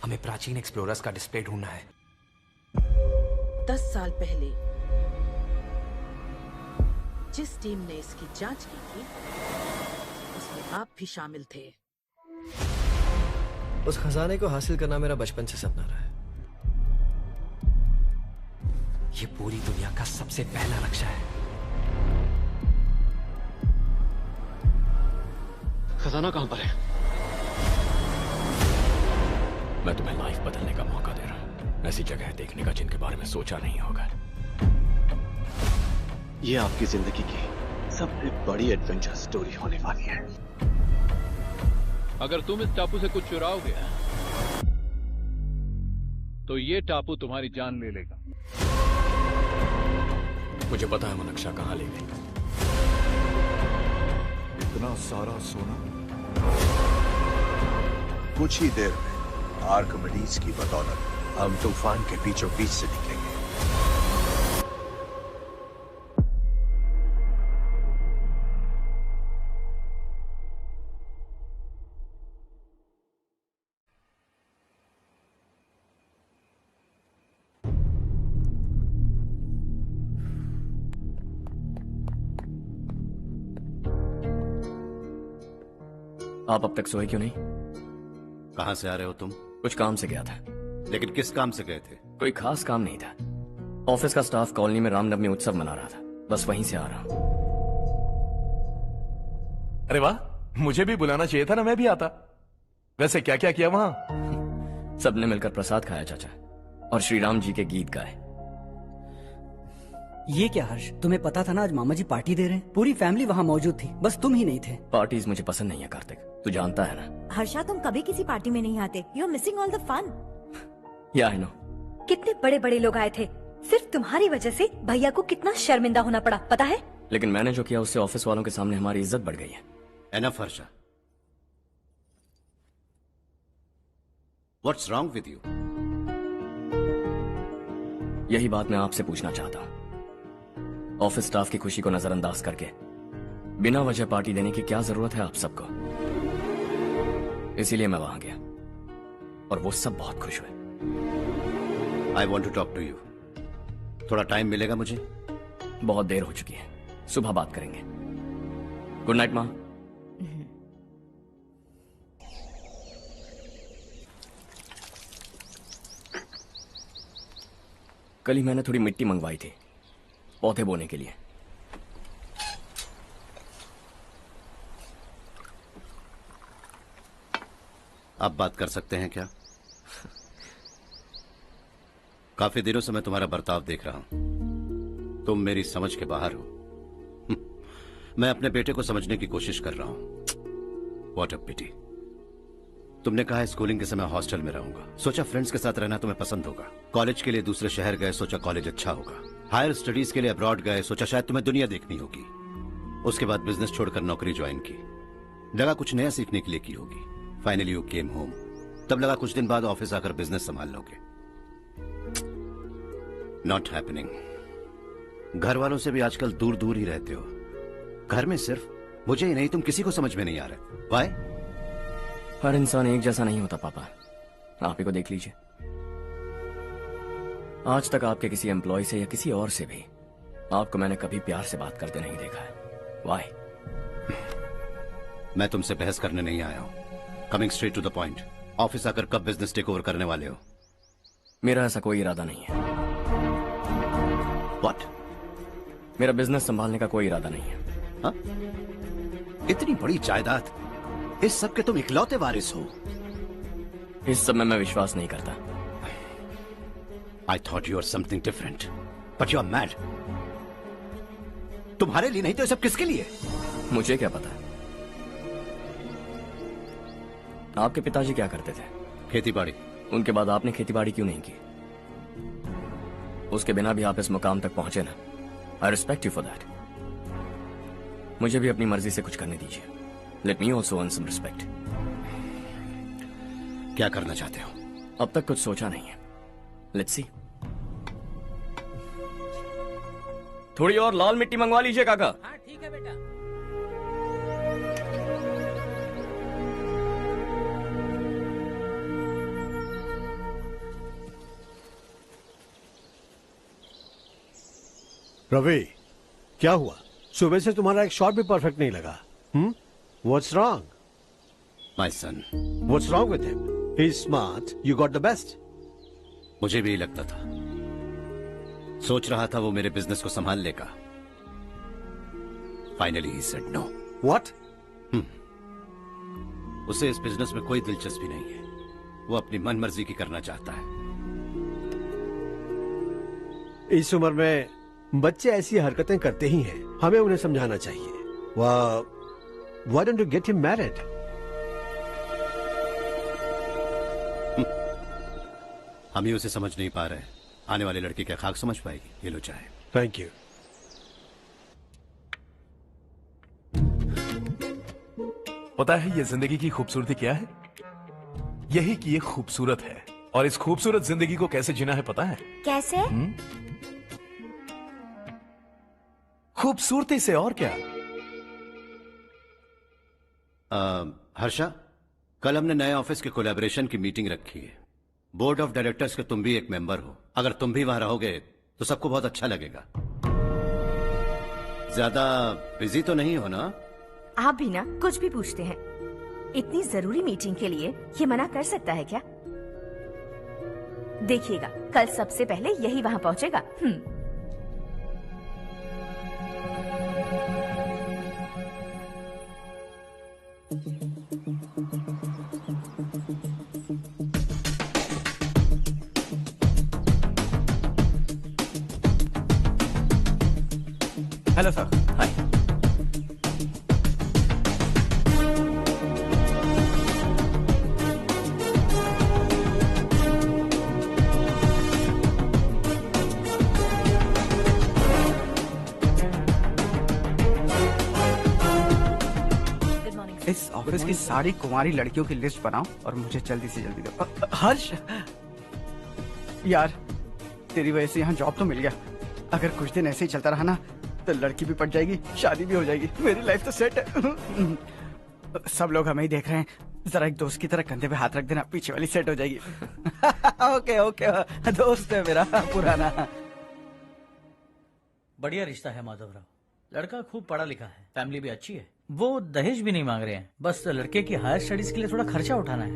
हमें प्राचीन एक्सप्लोरर्स का डिस्प्ले ढूंढना है। 10 साल पहले जिस टीम ने इसकी जांच की थी उसमें आप भी शामिल थे। उस खजाने को हासिल करना मेरा बचपन से सपना रहा है। ये पूरी दुनिया का सबसे पहला नक्शा है। खजाना कहां पर है? मैं तुम्हें लाइफ बदलने का मौका दे रहा हूं, ऐसी जगह देखने का जिनके बारे में सोचा नहीं होगा। ये आपकी जिंदगी की सबसे बड़ी एडवेंचर स्टोरी होने वाली है। अगर तुम इस टापू से कुछ चुराओगे तो ये टापू तुम्हारी जान ले लेगा। मुझे पता है वो नक्शा कहां ले गए। इतना सारा सोना कुछ ही देर में आर्किमिडीज की बदौलत हम तूफान के बीचों बीच से निकलेंगे। आप अब तक सोए क्यों नहीं? कहां से आ रहे हो तुम? कुछ काम से गया था। लेकिन किस काम से गए थे? कोई खास काम नहीं था। ऑफिस का स्टाफ कॉलोनी में रामनवमी उत्सव मना रहा था, बस वहीं से आ रहा हूं। अरे वाह, मुझे भी बुलाना चाहिए था ना, मैं भी आता। वैसे क्या क्या किया वहां? सबने मिलकर प्रसाद खाया चाचा, और श्री राम जी के गीत गाए। ये क्या हर्ष, तुम्हें पता था ना आज मामा जी पार्टी दे रहे हैं? पूरी फैमिली वहाँ मौजूद थी, बस तुम ही नहीं थे। पार्टीज मुझे पसंद नहीं है कार्तिक, तू जानता है ना। हर्षा, तुम कभी किसी पार्टी में नहीं आते। You are missing all the fun. या आई नो। कितने बड़े बड़े लोग आए थे, सिर्फ तुम्हारी वजह से भैया को कितना शर्मिंदा होना पड़ा, पता है? लेकिन मैंने जो किया उससे ऑफिस वालों के सामने हमारी इज्जत बढ़ गई है। Enough Harsha, what's wrong with you? यही बात मैं आपसे पूछना चाहता हूँ। ऑफिस स्टाफ की खुशी को नजरअंदाज करके बिना वजह पार्टी देने की क्या जरूरत है आप सबको? इसीलिए मैं वहां गया और वो सब बहुत खुश हुए। I want to talk to you. थोड़ा टाइम मिलेगा मुझे? बहुत देर हो चुकी है, सुबह बात करेंगे। गुड नाइट माँ। कल ही मैंने थोड़ी मिट्टी मंगवाई थी पौधे बोने के लिए। आप बात कर सकते हैं क्या? काफी दिनों से मैं तुम्हारा बर्ताव देख रहा हूं। तुम मेरी समझ के बाहर हो। मैं अपने बेटे को समझने की कोशिश कर रहा हूं। व्हाट अ पिटी। तुमने कहा स्कूलिंग के समय हॉस्टल में रहूंगा, सोचा फ्रेंड्स के साथ रहना तुम्हें पसंद होगा। कॉलेज के लिए दूसरे शहर गए, सोचा कॉलेज अच्छा होगा। हायर स्टडीज के लिए अब्रॉड गए, सोचा शायद तुम्हें दुनिया देखनी होगी। उसके बाद बिजनेस छोड़कर नौकरी ज्वाइन की, लगा कुछ नया सीखने के लिए की होगी। फाइनली यू केम होम, तब लगा कुछ दिन बाद ऑफिस आकर बिजनेस संभाल लोगे। Not happening. घर वालों से भी आजकल दूर दूर ही रहते हो। घर में सिर्फ मुझे ही नहीं, तुम किसी को समझ में नहीं आ रहे। व्हाई? हर इंसान एक जैसा नहीं होता पापा, आप ही को देख लीजिए। आज तक आपके किसी एम्प्लॉय से या किसी और से भी आपको मैंने कभी प्यार से बात करते नहीं देखा है। व्हाई? मैं तुमसे बहस करने नहीं आया हूं। Coming straight to the point, office आकर कब बिजनेस टेक ओवर करने वाले हो? मेरा ऐसा कोई इरादा नहीं है। व्हाट? मेरा बिजनेस संभालने का कोई इरादा नहीं है। हाँ? इतनी बड़ी जायदाद, इस सब के तुम इकलौते वारिस हो। इस सब में मैं विश्वास नहीं करता। I thought you were something different, but you are mad. तुम्हारे लिए नहीं तो ये सब किसके लिए? मुझे क्या पता। आपके पिताजी क्या करते थे? खेतीबाड़ी। उनके बाद आपने खेतीबाड़ी क्यों नहीं की? उसके बिना भी आप इस मुकाम तक पहुंचे ना। I respect you for that. मुझे भी अपनी मर्जी से कुछ करने दीजिए। Let me also earn some respect. क्या करना चाहते हो? अब तक कुछ सोचा नहीं है। Let's see. थोड़ी और लाल मिट्टी मंगवा लीजिए काका। हाँ ठीक है बेटा। रवि, क्या हुआ? सुबह से तुम्हारा एक शॉट भी परफेक्ट नहीं लगा। What's wrong? My son. What's wrong with him? He's smart. You got the best. मुझे भी लगता था, सोच रहा था वो मेरे बिजनेस को संभाल लेगा। Finally he said no. What? उसे इस बिजनेस में कोई दिलचस्पी नहीं है। वो अपनी मनमर्जी की करना चाहता है। इस उम्र में बच्चे ऐसी हरकतें करते ही हैं। हमें उन्हें समझाना चाहिए। Why don't you get him married? हम ही उसे समझ नहीं पा रहे। आने वाली लड़की क्या खाक समझ पाएगी? ये लो चाहे। Thank you. पता है ये जिंदगी की खूबसूरती क्या है? यही कि ये खूबसूरत है, और इस खूबसूरत जिंदगी को कैसे जीना है पता है? कैसे? खूबसूरती से, और क्या। हर्षा, कल हमने नए ऑफिस के कोलैबोरेशन की मीटिंग रखी है। बोर्ड ऑफ डायरेक्टर्स के तुम भी एक मेंबर हो। अगर तुम भी वहां रहोगे तो सबको बहुत अच्छा लगेगा। ज्यादा बिजी तो नहीं हो ना? आप भी ना कुछ भी पूछते हैं। इतनी जरूरी मीटिंग के लिए ये मना कर सकता है क्या? देखिएगा, कल सबसे पहले यही वहां पहुंचेगा। Hello sir. हाय। इस ऑफिस की सारी कुंवारी लड़कियों की लिस्ट बनाओ और मुझे जल्दी से जल्दी दो। हर्ष, यार तेरी वजह से यहाँ जॉब तो मिल गया। अगर कुछ दिन ऐसे ही चलता रहा ना तो लड़की भी पट जाएगी, शादी भी हो जाएगी, मेरी लाइफ तो सेट है। सब लोग हमें ही देख रहे हैं, जरा एक दोस्त की तरह कंधे पे हाथ रख देना, पीछे वाली सेट हो जाएगी। ओके ओके, दोस्त है मेरा पुराना। बढ़िया रिश्ता है माधव राव। लड़का खूब पढ़ा लिखा है, फैमिली भी अच्छी है। वो दहेज भी नहीं मांग रहे हैं, बस लड़के की हायर स्टडीज के लिए थोड़ा खर्चा उठाना है।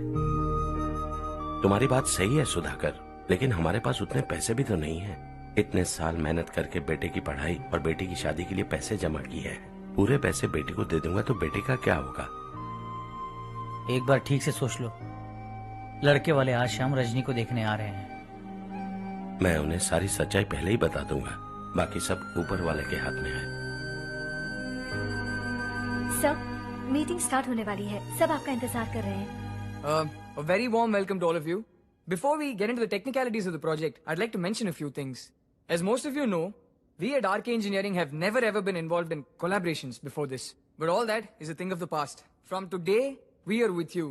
तुम्हारी बात सही है सुधाकर, लेकिन हमारे पास उतने पैसे भी तो नहीं है। इतने साल मेहनत करके बेटे की पढ़ाई और बेटी की शादी के लिए पैसे जमा किए हैं। पूरे पैसे बेटे को दे दूंगा तो बेटे का क्या होगा? एक बार ठीक से सोच लो। लड़के वाले आज शाम रजनी को देखने आ रहे हैं। मैं उन्हें सारी सच्चाई पहले ही बता दूंगा, बाकी सब ऊपर वाले के हाथ में है। सर, मीटिंग स्टार्ट होने वाली है, सब आपका इंतजार कर रहे हैं। A very warm welcome to all of you. Before we get into the technicalities of the project, I'd like to mention a few things. As most of you know, we at RK Engineering have never ever been involved in collaborations before this. But all that is a thing of the past. From today, we are with you.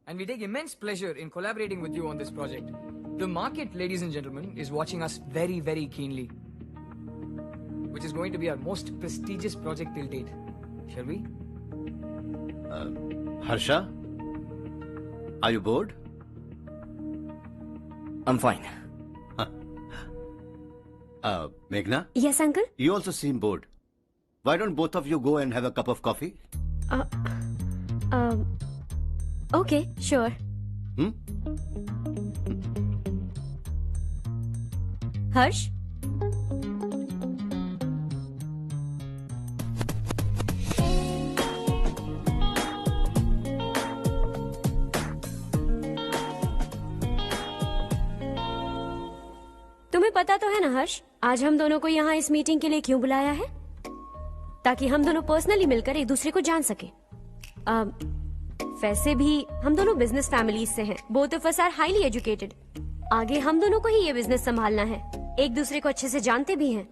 And we take immense pleasure in collaborating with you on this project. The market, ladies and gentlemen, is watching us very, very keenly. Which is going to be our most prestigious project till date. Shall we? Harsha, are you bored? I'm fine. Meghna? Yes, uncle? You also seem bored. Why don't both of you go and have a cup of coffee? Okay, sure. Harsh? तुम्हें पता तो है ना हर्ष, आज हम दोनों को यहाँ इस मीटिंग के लिए क्यों बुलाया है? ताकि हम दोनों पर्सनली मिलकर एक दूसरे को जान सके। वैसे भी हम दोनों बिजनेस फैमिलीज से हैं। Both of us are highly educated. आगे हम दोनों को ही ये बिजनेस संभालना है, एक दूसरे को अच्छे से जानते भी हैं।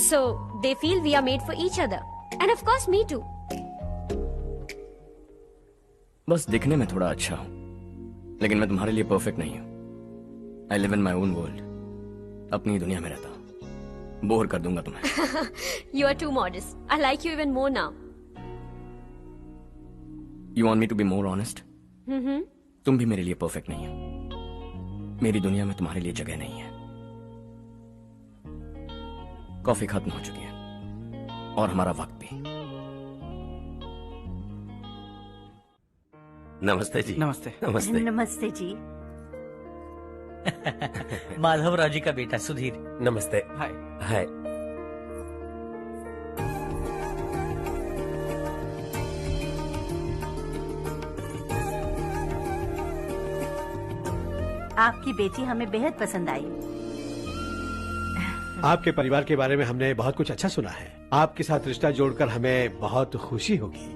So they feel we are made for each other and of course me too. बस दिखने में थोड़ा अच्छा हूँ, लेकिन मैं तुम्हारे लिए परफेक्ट नहीं हूँ। I live in my own world, अपनी दुनिया में रहता हूँ। बोर कर दूंगा तुम्हें। You are too modest. I like you even more now. You want me to be more honest? तुम भी मेरे लिए परफेक्ट नहीं हो। मेरी दुनिया में तुम्हारे लिए जगह नहीं है। कॉफी खत्म हो चुकी है और हमारा वक्त भी। नमस्ते जी। नमस्ते। नमस्ते। नमस्ते जी। माधवराव जी का बेटा सुधीर। नमस्ते। हाय। हाय। आपकी बेटी हमें बेहद पसंद आई। आपके परिवार के बारे में हमने बहुत कुछ अच्छा सुना है। आपके साथ रिश्ता जोड़कर हमें बहुत खुशी होगी।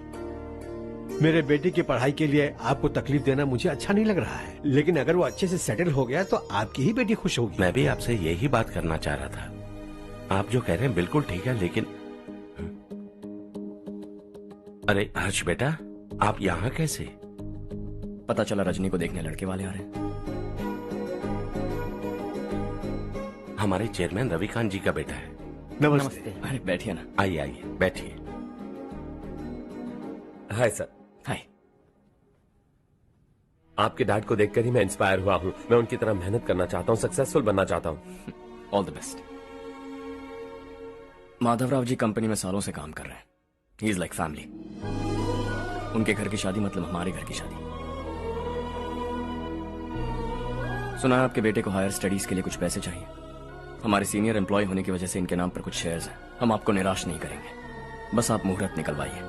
मेरे बेटे की पढ़ाई के लिए आपको तकलीफ देना मुझे अच्छा नहीं लग रहा है, लेकिन अगर वो अच्छे से सेटल हो गया तो आपकी ही बेटी खुश होगी। मैं भी आपसे यही बात करना चाह रहा था। आप जो कह रहे हैं बिल्कुल ठीक है, लेकिन अरे हर्ष बेटा, आप यहाँ कैसे? पता चला रजनी को देखने लड़के वाले आ रहे हैं। हमारे चेयरमैन रविकांत जी का बेटा है। नमस्ते। अरे बैठिए ना। आइए आइए बैठिए। Hi sir. हाय। आपके डैड को देखकर ही मैं इंस्पायर हुआ हूँ। मैं उनकी तरह मेहनत करना चाहता हूँ, सक्सेसफुल बनना चाहता हूँ। All the best. Madhavrao ji company में सालों से काम कर रहे हैं। He is like family. उनके घर की शादी मतलब हमारे घर की शादी। सुना है आपके बेटे को हायर स्टडीज के लिए कुछ पैसे चाहिए। हमारे सीनियर एम्प्लॉय होने की वजह से इनके नाम पर कुछ शेयर्स हैं। हम आपको निराश नहीं करेंगे, बस आप मुहूर्त निकलवाइए।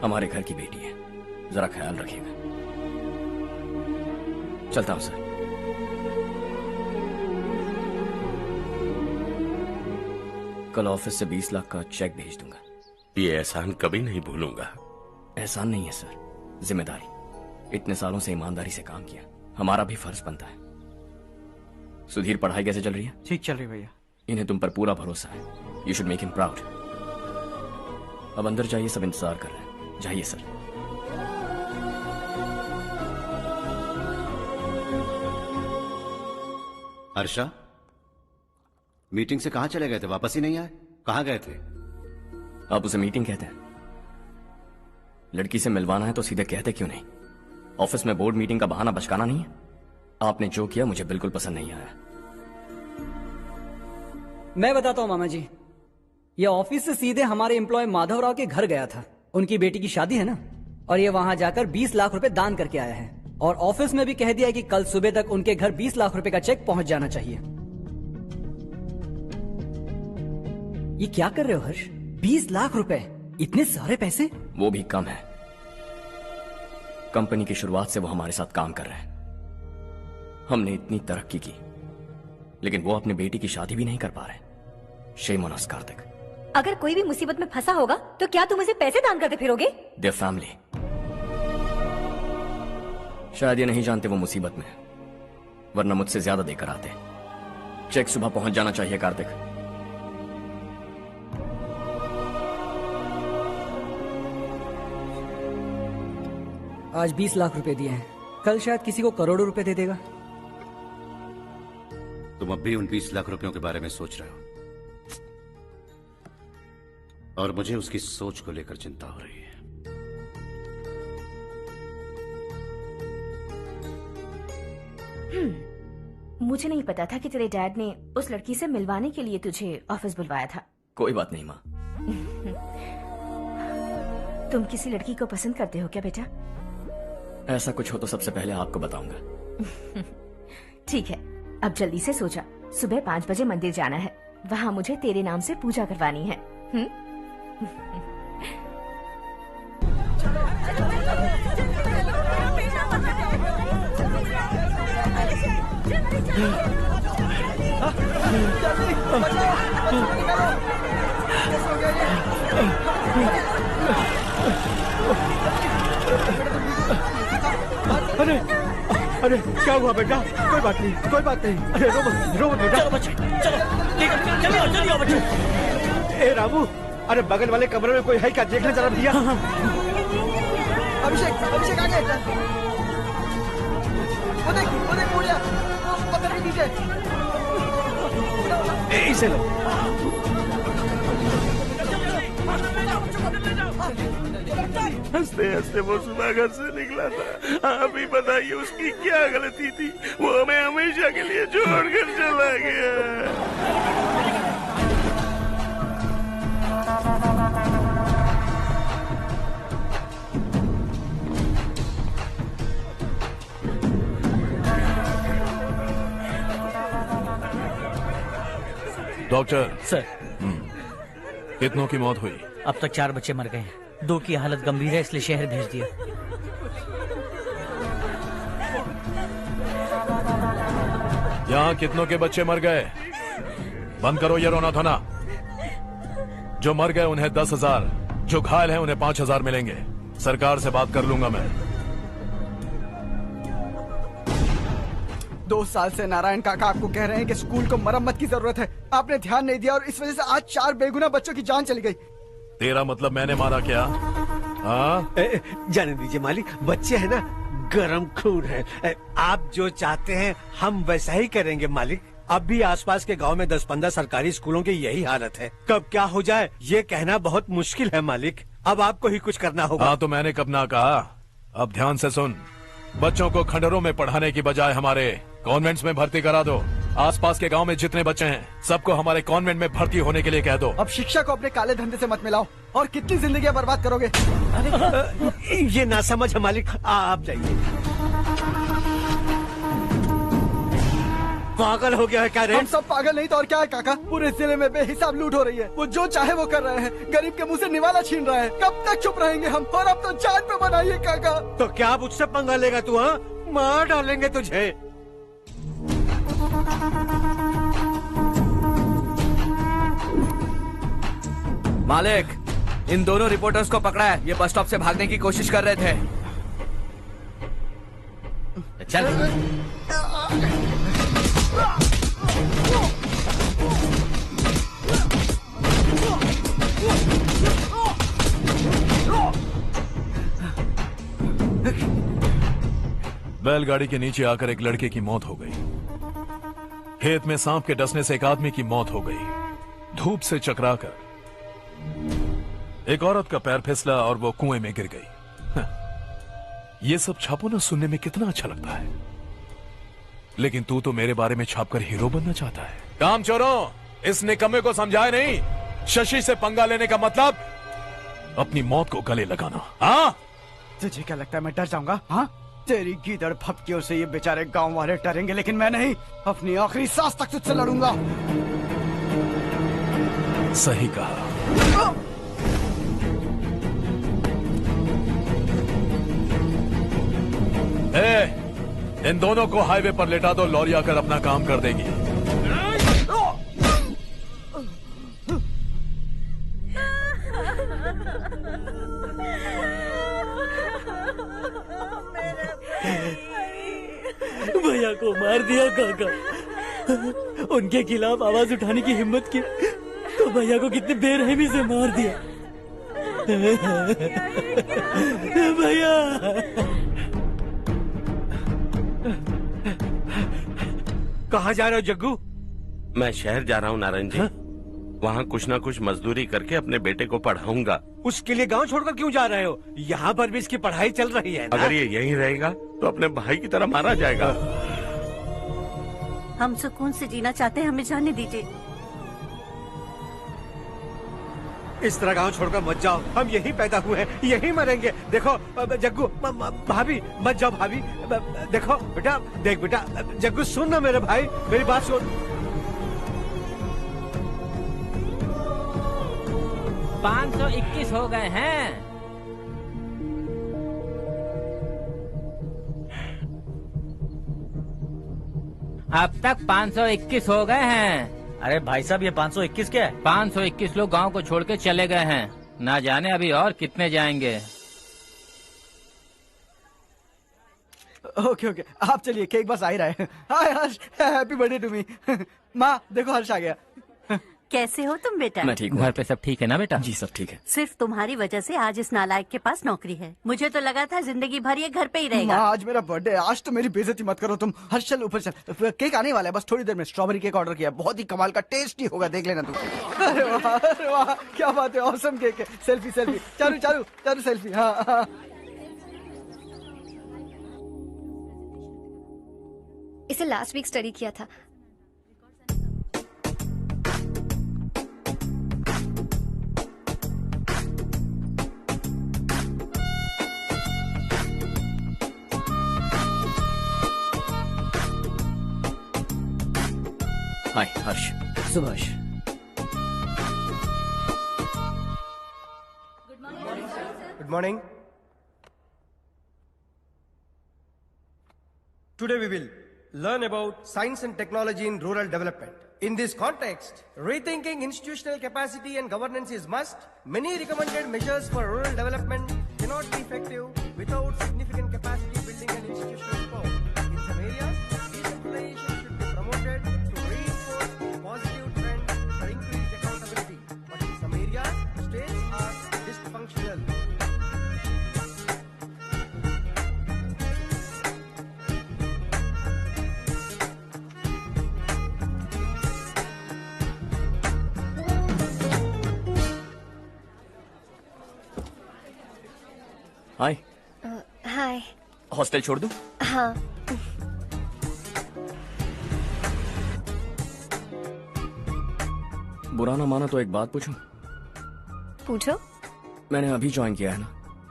हमारे घर की बेटी है, जरा ख्याल रखिएगा। चलता हूं सर। कल ऑफिस से 20 लाख का चेक भेज दूंगा। ये एहसान कभी नहीं भूलूंगा। एहसान नहीं है सर, जिम्मेदारी। इतने सालों से ईमानदारी से काम किया, हमारा भी फर्ज बनता है। सुधीर, पढ़ाई कैसे चल रही है? ठीक चल रही भैया। इन्हें तुम पर पूरा भरोसा है। You should make him proud. अब अंदर जाइए, सब इंतजार कर रहे हैं। जाइए सर। हर्षा, मीटिंग से कहां चले गए थे? वापस ही नहीं आए? कहां गए थे? आप उसे मीटिंग कहते हैं? लड़की से मिलवाना है तो सीधे कहते क्यों नहीं? ऑफिस में बोर्ड मीटिंग का बहाना बचकाना नहीं है। आपने जो किया मुझे बिल्कुल पसंद नहीं आया। मैं बताता हूं मामा जी, ये ऑफिस से सीधे हमारे एम्प्लॉय माधवराव के घर गया था। उनकी बेटी की शादी है ना, और ये वहां जाकर 20 लाख रुपए दान करके आया है। और ऑफिस में भी कह दिया है कि कल सुबह तक उनके घर 20 लाख रुपए का चेक पहुंच जाना चाहिए। ये क्या कर रहे हो हर्ष? 20 लाख रुपए, इतने सारे पैसे? वो भी कम है। कंपनी की शुरुआत से वो हमारे साथ काम कर रहे हैं। हमने इतनी तरक्की की, लेकिन वो अपनी बेटी की शादी भी नहीं कर पा रहे। Shame on us Kartik. अगर कोई भी मुसीबत में फंसा होगा तो क्या तुम उसे पैसे दान करते फिरोगे? Their family. शायद ये नहीं जानते वो मुसीबत में है, वरना मुझसे ज्यादा देकर आते। चेक सुबह पहुंच जाना चाहिए कार्तिक। आज 20 लाख रुपए दिए हैं, कल शायद किसी को करोड़ों रुपए दे देगा। तुम अब भी उन 20 लाख रुपयों के बारे में सोच रहे हो, और मुझे उसकी सोच को लेकर चिंता हो रही है। मुझे नहीं पता था कि तेरे डैड ने उस लड़की से मिलवाने के लिए तुझे ऑफिस बुलवाया था। कोई बात नहीं माँ। तुम किसी लड़की को पसंद करते हो क्या बेटा? ऐसा कुछ हो तो सबसे पहले आपको बताऊंगा। ठीक है, अब जल्दी से सो जा। सुबह 5 बजे मंदिर जाना है, वहाँ मुझे तेरे नाम से पूजा करवानी है। अरे अरे क्या हुआ बेटा? कोई बात नहीं, कोई बात नहीं। अरे रो मत बेटा। चलो बच्चे, चलो जल्दी आओ बच्चे। ए रामू, अरे बगल वाले कमरे में कोई है क्या? देखना जरा भैया। अभिषेक, अभिषेक आ गए। वो देख मुड़िया, वो पत्थर के नीचे। इसे लो। हंसते हंसते वो सुबह घर से निकला था। आप ही बताइए उसकी क्या गलती थी, वो हमें हमेशा के लिए छोड़कर चला गया। डॉक्टर सर, कितनों की मौत हुई? अब तक 4 बच्चे मर गए हैं, 2 की हालत गंभीर है, इसलिए शहर भेज दिया। यहाँ कितनों के बच्चे मर गए? बंद करो ये रोना धोना। जो मर गए उन्हें 10,000, जो घायल हैं उन्हें 5,000 मिलेंगे। सरकार से बात कर लूंगा मैं। 2 साल से नारायण काका आपको कह रहे हैं कि स्कूल को मरम्मत की जरूरत है। आपने ध्यान नहीं दिया और इस वजह से आज 4 बेगुनाह बच्चों की जान चली गई। तेरा मतलब मैंने मारा क्या? हाँ, जाने दीजिए मालिक, बच्चे हैं ना, गरम खून है। आप जो चाहते हैं हम वैसा ही करेंगे मालिक। अब भी आसपास के गांव में 10-15 सरकारी स्कूलों की यही हालत है। कब क्या हो जाए ये कहना बहुत मुश्किल है मालिक। अब आपको ही कुछ करना होगा। हाँ तो मैंने कब ना कहा। अब ध्यान से सुन, बच्चों को खंडरों में पढ़ाने की बजाय हमारे कॉन्वेंट्स में भर्ती करा दो। आसपास के गांव में जितने बच्चे हैं सबको हमारे कॉन्वेंट में भर्ती होने के लिए कह दो। अब शिक्षा को अपने काले धंधे से मत मिलाओ और कितनी जिंदगियां बर्बाद करोगे। ये ना समझ है मालिक, आप जाइए। पागल हो गया है क्या रे? हम सब पागल नहीं तो और क्या है काका। पूरे जिले में बेहिसाब लूट हो रही है। वो जो चाहे वो कर रहे हैं, गरीब के मुंह से निवाला छीन रहा है। कब तक चुप रहेंगे हम? और अब तो जान पे बनाइए काका। तो क्या मुझसे पंगा लेगा तू? हाँ, मार डालेंगे तुझे। मालिक, इन दोनों रिपोर्टर्स को पकड़ा है। ये बस स्टॉप से भागने की कोशिश कर रहे थे। चल। बैलगाड़ी के नीचे आकर एक लड़के की मौत हो गई। खेत में सांप के डसने से एक आदमी की मौत हो गई। धूप से चकराकर एक औरत का पैर फिसला और वो कुएं में गिर गई। ये सब छापो ना, सुनने में कितना अच्छा लगता है, लेकिन तू तो मेरे बारे में छापकर हीरो बनना चाहता है। काम चोरों, इस निकम्मे को समझाए नहीं। शशि से पंगा लेने का मतलब अपनी मौत को गले लगाना। हाँ, तुझे क्या लगता है मैं डर जाऊंगा? हाँ, तेरी गीदड़ फपकियों से ये बेचारे गांव वाले डरेंगे, लेकिन मैं नहीं। अपनी आखिरी सांस तक तुझसे लड़ूंगा। सही कहा। इन दोनों को हाईवे पर लेटा दो, लॉरी आकर अपना काम कर देगी। भैया को मार दिया काका। उनके खिलाफ आवाज उठाने की हिम्मत की तो भैया को कितने बेरहमी से मार दिया। भैया, कहाँ जा रहे हो जग्गू? मैं शहर जा रहा हूँ नारायण जी। वहाँ कुछ ना कुछ मजदूरी करके अपने बेटे को पढ़ाऊंगा। उसके लिए गांव छोड़कर क्यों जा रहे हो? यहाँ पर भी इसकी पढ़ाई चल रही है ना? अगर ये यहीं रहेगा तो अपने भाई की तरह मारा जाएगा। हम सुकून से जीना चाहते हैं, हमें जाने दीजिए। इस तरह गांव छोड़कर मत जाओ, हम यहीं पैदा हुए हैं, यहीं मरेंगे। देखो जग्गू, भाभी मत जाओ भाभी। देखो बेटा, देख बेटा, जग्गू सुन ना मेरे भाई, मेरी बात सुन। 521 हो गए हैं। अब तक 521 हो गए हैं। अरे भाई साहब, ये 521 क्या है? 521 लोग गांव को छोड़ के चले गए हैं। ना जाने अभी और कितने जाएंगे। ओके ओके, आप चलिए, केक बस आ ही रहा है। हाय हर्ष, हैप्पी बर्थडे टू मी। माँ देखो, हर्ष आ गया। कैसे हो तुम बेटा? मैं ठीक हूँ। घर पे सब ठीक है ना बेटा? जी सब ठीक है। सिर्फ तुम्हारी वजह से आज इस नालायक के पास नौकरी है। मुझे तो लगा था जिंदगी भर ये घर पे ही रहेगा। माँ, आज मेरा बर्थडे है, आज तो मेरी बेइज्जती मत करो तुम। हर्ष चल ऊपर चल, केक आने वाला है बस थोड़ी देर में। स्ट्रॉबेरी केक ऑर्डर किया, बहुत ही कमाल का टेस्टी होगा, देख लेना तुम। अरे वाह, क्या बात है, ऑसम केक है। Selfie selfie, Charu Charu Charu selfie. हाँ। इसे लास्ट वीक स्टडी किया था। हाय हर्ष। Subhash. Good morning. Today we will learn about science and technology in rural development. In this context, rethinking institutional capacity and governance is must. Many recommended measures for rural development cannot be effective without significant capacity building and institutional reform. In some areas, decentralization should be promoted to reinforce positive trends for increased accountability. But in some areas, states are dysfunctional. Hi. Hi. Hostel छोड़ दूं? हाँ। बुरा ना माना तो एक बात पूछूं? पूछो। मैंने अभी ज्वाइन किया है ना,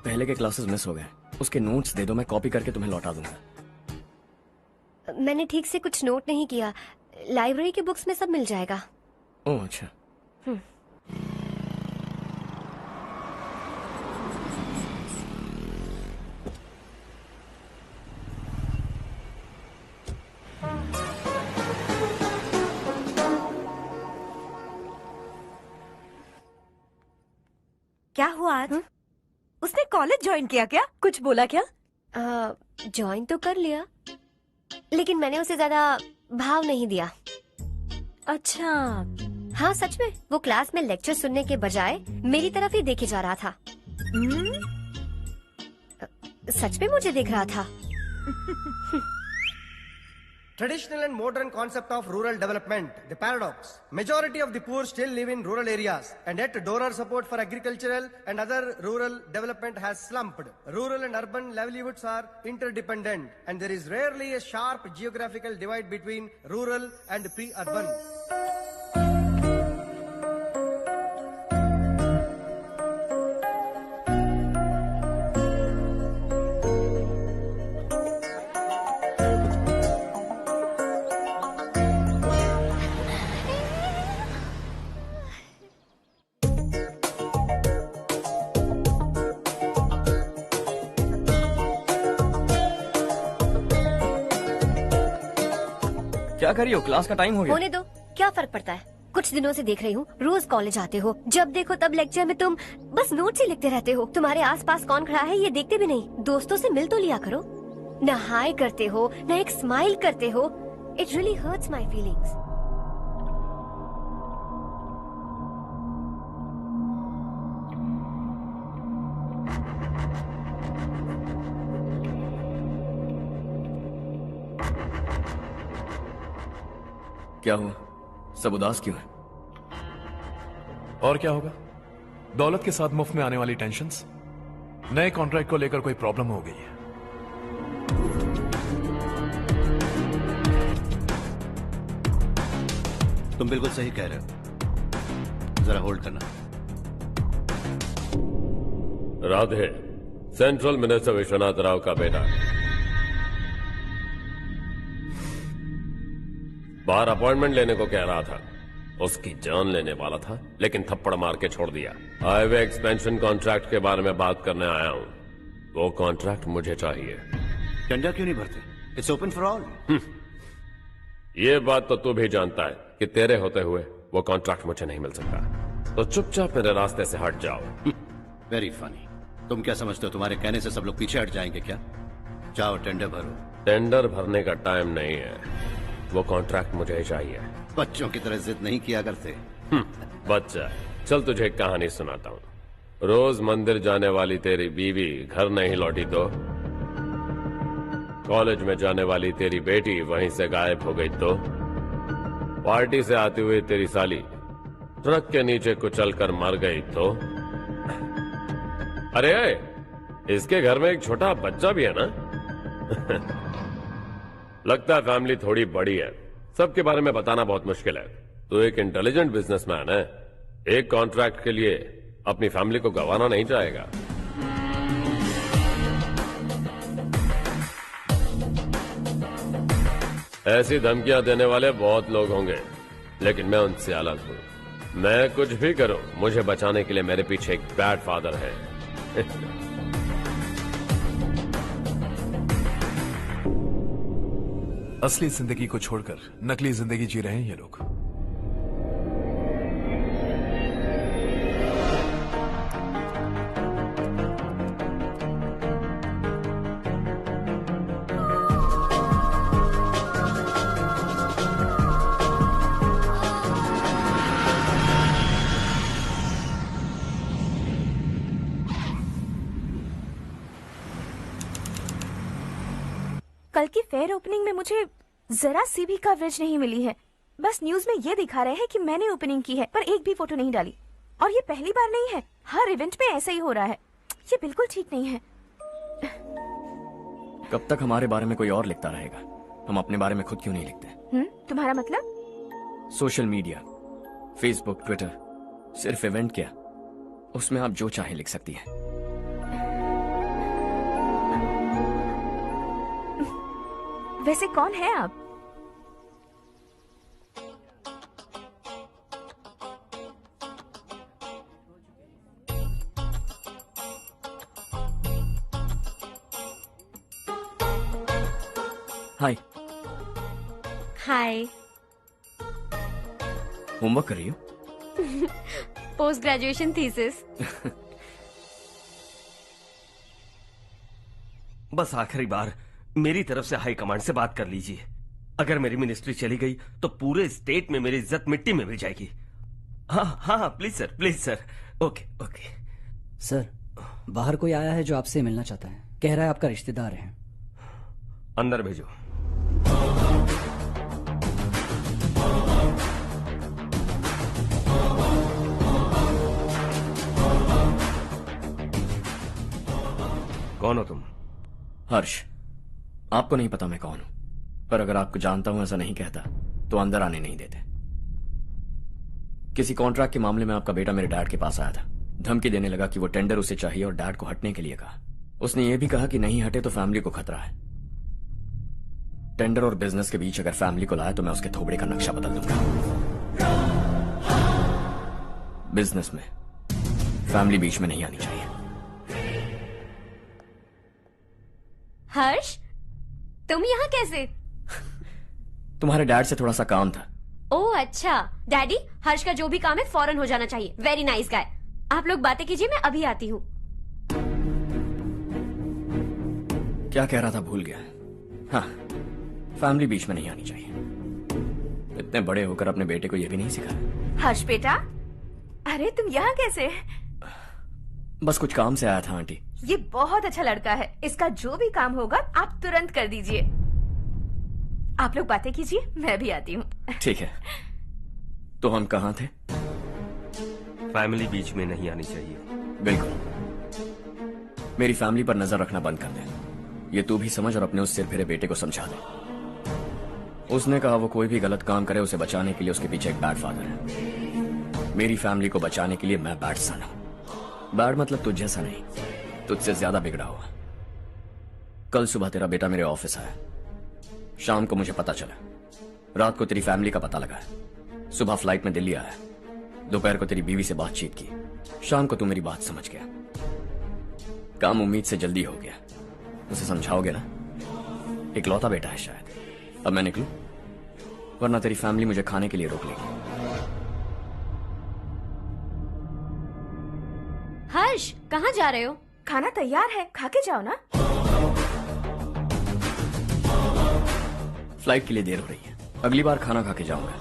पहले के क्लासेस मिस हो गए। उसके नोट्स दे दो, मैं कॉपी करके तुम्हें लौटा दूंगा। मैंने ठीक से कुछ नोट नहीं किया। लाइब्रेरी के बुक्स में सब मिल जाएगा। ओह अच्छा। क्या हुआ आज? उसने कॉलेज ज्वाइन किया क्या? कुछ बोला क्या? ज्वाइन तो कर लिया, लेकिन मैंने उसे ज्यादा भाव नहीं दिया। अच्छा। हाँ सच में, वो क्लास में लेक्चर सुनने के बजाय मेरी तरफ ही देखे जा रहा था। सच में मुझे देख रहा था। Traditional and modern concept of rural development, the paradox. Majority of the poor still live in rural areas, and yet donor support for agricultural and other rural development has slumped. Rural and urban livelihoods are interdependent, and there is rarely a sharp geographical divide between rural and pre-urban. क्या कर रही हो? Class का time हो गया। होने दो, क्या फर्क पड़ता है। कुछ दिनों से देख रही हूँ, रोज कॉलेज आते हो, जब देखो तब लेक्चर में तुम बस नोट्स ही लिखते रहते हो। तुम्हारे आसपास कौन खड़ा है ये देखते भी नहीं। दोस्तों से मिल तो लिया करो। न हाय करते हो, न एक स्माइल करते हो। It really hurts my feelings. क्या हुआ? सब उदास क्यों है? और क्या होगा? दौलत के साथ मुफ्त में आने वाली टेंशन्स। नए कॉन्ट्रैक्ट को लेकर कोई प्रॉब्लम हो गई है। तुम बिल्कुल सही कह रहे हो, जरा होल्ड करना। राधे सेंट्रल मिनिस्टर विश्वनाथ राव का बेटा बाहर अपॉइंटमेंट लेने को कह रहा था। उसकी जान लेने वाला था, लेकिन थप्पड़ मार के छोड़ दिया। हाईवे एक्सपेंशन कॉन्ट्रैक्ट के बारे में बात करने आया हूं। वो कॉन्ट्रैक्ट मुझे चाहिए। टेंडर क्यों नहीं भरते? It's open for all. ये बात तो तू भी जानता है कि तेरे होते हुए वो कॉन्ट्रैक्ट मुझे नहीं मिल सकता। तो चुपचाप मेरे रास्ते से हट जाओ। Very funny. तुम क्या समझते हो तुम्हारे कहने से सब लोग पीछे हट जाएंगे क्या? जाओ टेंडर भरो। टेंडर भरने का टाइम नहीं है, वो कॉन्ट्रैक्ट मुझे चाहिए। बच्चों की तरह जिद नहीं किया करते। बच्चा, चल तुझे एक कहानी सुनाता हूँ। रोज मंदिर जाने वाली तेरी बीवी घर नहीं लौटी तो, कॉलेज में जाने वाली तेरी बेटी वहीं से गायब हो गई तो, पार्टी से आती हुई तेरी साली ट्रक के नीचे कुचलकर मर गई तो, अरे इसके घर में एक छोटा बच्चा भी है ना। लगता है फैमिली थोड़ी बड़ी है, सबके बारे में बताना बहुत मुश्किल है। तो एक इंटेलिजेंट बिजनेसमैन है, एक कॉन्ट्रैक्ट के लिए अपनी फैमिली को गंवाना नहीं चाहेगा। ऐसी धमकियां देने वाले बहुत लोग होंगे, लेकिन मैं उनसे अलग हूं। मैं कुछ भी करूं, मुझे बचाने के लिए मेरे पीछे एक बैड फादर है। असली जिंदगी को छोड़कर नकली जिंदगी जी रहे हैं ये लोग। कल की फेयर ओपनिंग में मुझे जरा सी भी कवरेज नहीं मिली है। बस न्यूज में ये दिखा रहे हैं कि मैंने ओपनिंग की है, पर एक भी फोटो नहीं डाली। और ये पहली बार नहीं है, हर इवेंट में ऐसा ही हो रहा है। ये बिल्कुल ठीक नहीं है। कब तक हमारे बारे में कोई और लिखता रहेगा? हम अपने बारे में खुद क्यों नहीं लिखते? तुम्हारा मतलब? सोशल मीडिया, फेसबुक, ट्विटर, सिर्फ इवेंट क्या, उसमें आप जो चाहे लिख सकती हैं। वैसे कौन है आप? हाय। हाय। होमवर्क कर रही हो? Post graduation thesis. बस आखिरी बार मेरी तरफ से हाई कमांड से बात कर लीजिए। अगर मेरी मिनिस्ट्री चली गई तो पूरे स्टेट में मेरी इज्जत मिट्टी में मिल जाएगी। हाँ हाँ please sir, please sir. Okay okay sir, बाहर कोई आया है जो आपसे मिलना चाहता है। कह रहा है आपका रिश्तेदार है। अंदर भेजो। कौन हो तुम? हर्ष। आपको नहीं पता मैं कौन हूं, पर अगर आपको जानता हूं ऐसा नहीं कहता तो अंदर आने नहीं देते। किसी कॉन्ट्रैक्ट के मामले में आपका बेटा मेरे डैड के पास आया था। धमकी देने लगा कि वो टेंडर उसे चाहिए और डैड को हटने के लिए कहा। उसने ये भी कहा कि नहीं हटे तो फैमिली को खतरा है। टेंडर और बिजनेस के बीच अगर फैमिली को लाया तो मैं उसके थोबड़े का नक्शा बदल दूंगा। बिजनेस में फैमिली बीच में नहीं आनी चाहिए। हर्ष, तुम यहाँ कैसे? तुम्हारे डैड से थोड़ा सा काम था। ओह अच्छा। डैडी, हर्ष का जो भी काम है फौरन हो जाना चाहिए। Very nice guy. आप लोग बातें कीजिए, मैं अभी आती हूँ। क्या कह रहा था भूल गया। हाँ, फैमिली बीच में नहीं आनी चाहिए। इतने बड़े होकर अपने बेटे को यह भी नहीं सिखाया। हर्ष बेटा, अरे तुम यहाँ कैसे? बस कुछ काम से आया था आंटी। ये बहुत अच्छा लड़का है। इसका जो भी काम होगा आप तुरंत कर दीजिए। आप लोग बातें कीजिए, मैं भी आती हूँ। ठीक है। तो हम कहाँ थे? फैमिली बीच में नहीं आनी चाहिए। बिल्कुल। मेरी फैमिली पर नजर रखना बंद कर दे। ये तू भी समझ और अपने उस सिर फिरे बेटे को समझा दे। उसने कहा वो कोई भी गलत काम करे उसे बचाने के लिए उसके पीछे एक बैड फादर है। मेरी फैमिली को बचाने के लिए मैं बैड सन हूं। बैड मतलब तुझ जैसा नहीं, तुझसे ज्यादा बिगड़ा हुआ। कल सुबह तेरा बेटा मेरे ऑफिस आया। शाम को मुझे पता चला। रात को तेरी फैमिली का पता लगा। सुबह फ्लाइट में दिल्ली आया। दोपहर को तेरी बीवी से बातचीत की। शाम को तू मेरी बात समझ गया। काम उम्मीद से जल्दी हो गया। उसे समझाओगे ना? इकलौता बेटा है शायद। अब मैं निकलूं, वरना तेरी फैमिली मुझे खाने के लिए रोक लेगी। हर्ष, कहाँ जा रहे हो? खाना तैयार है, खा के जाओ ना। फ्लाइट के लिए देर हो रही है। अगली बार खाना खा के जाऊंगा।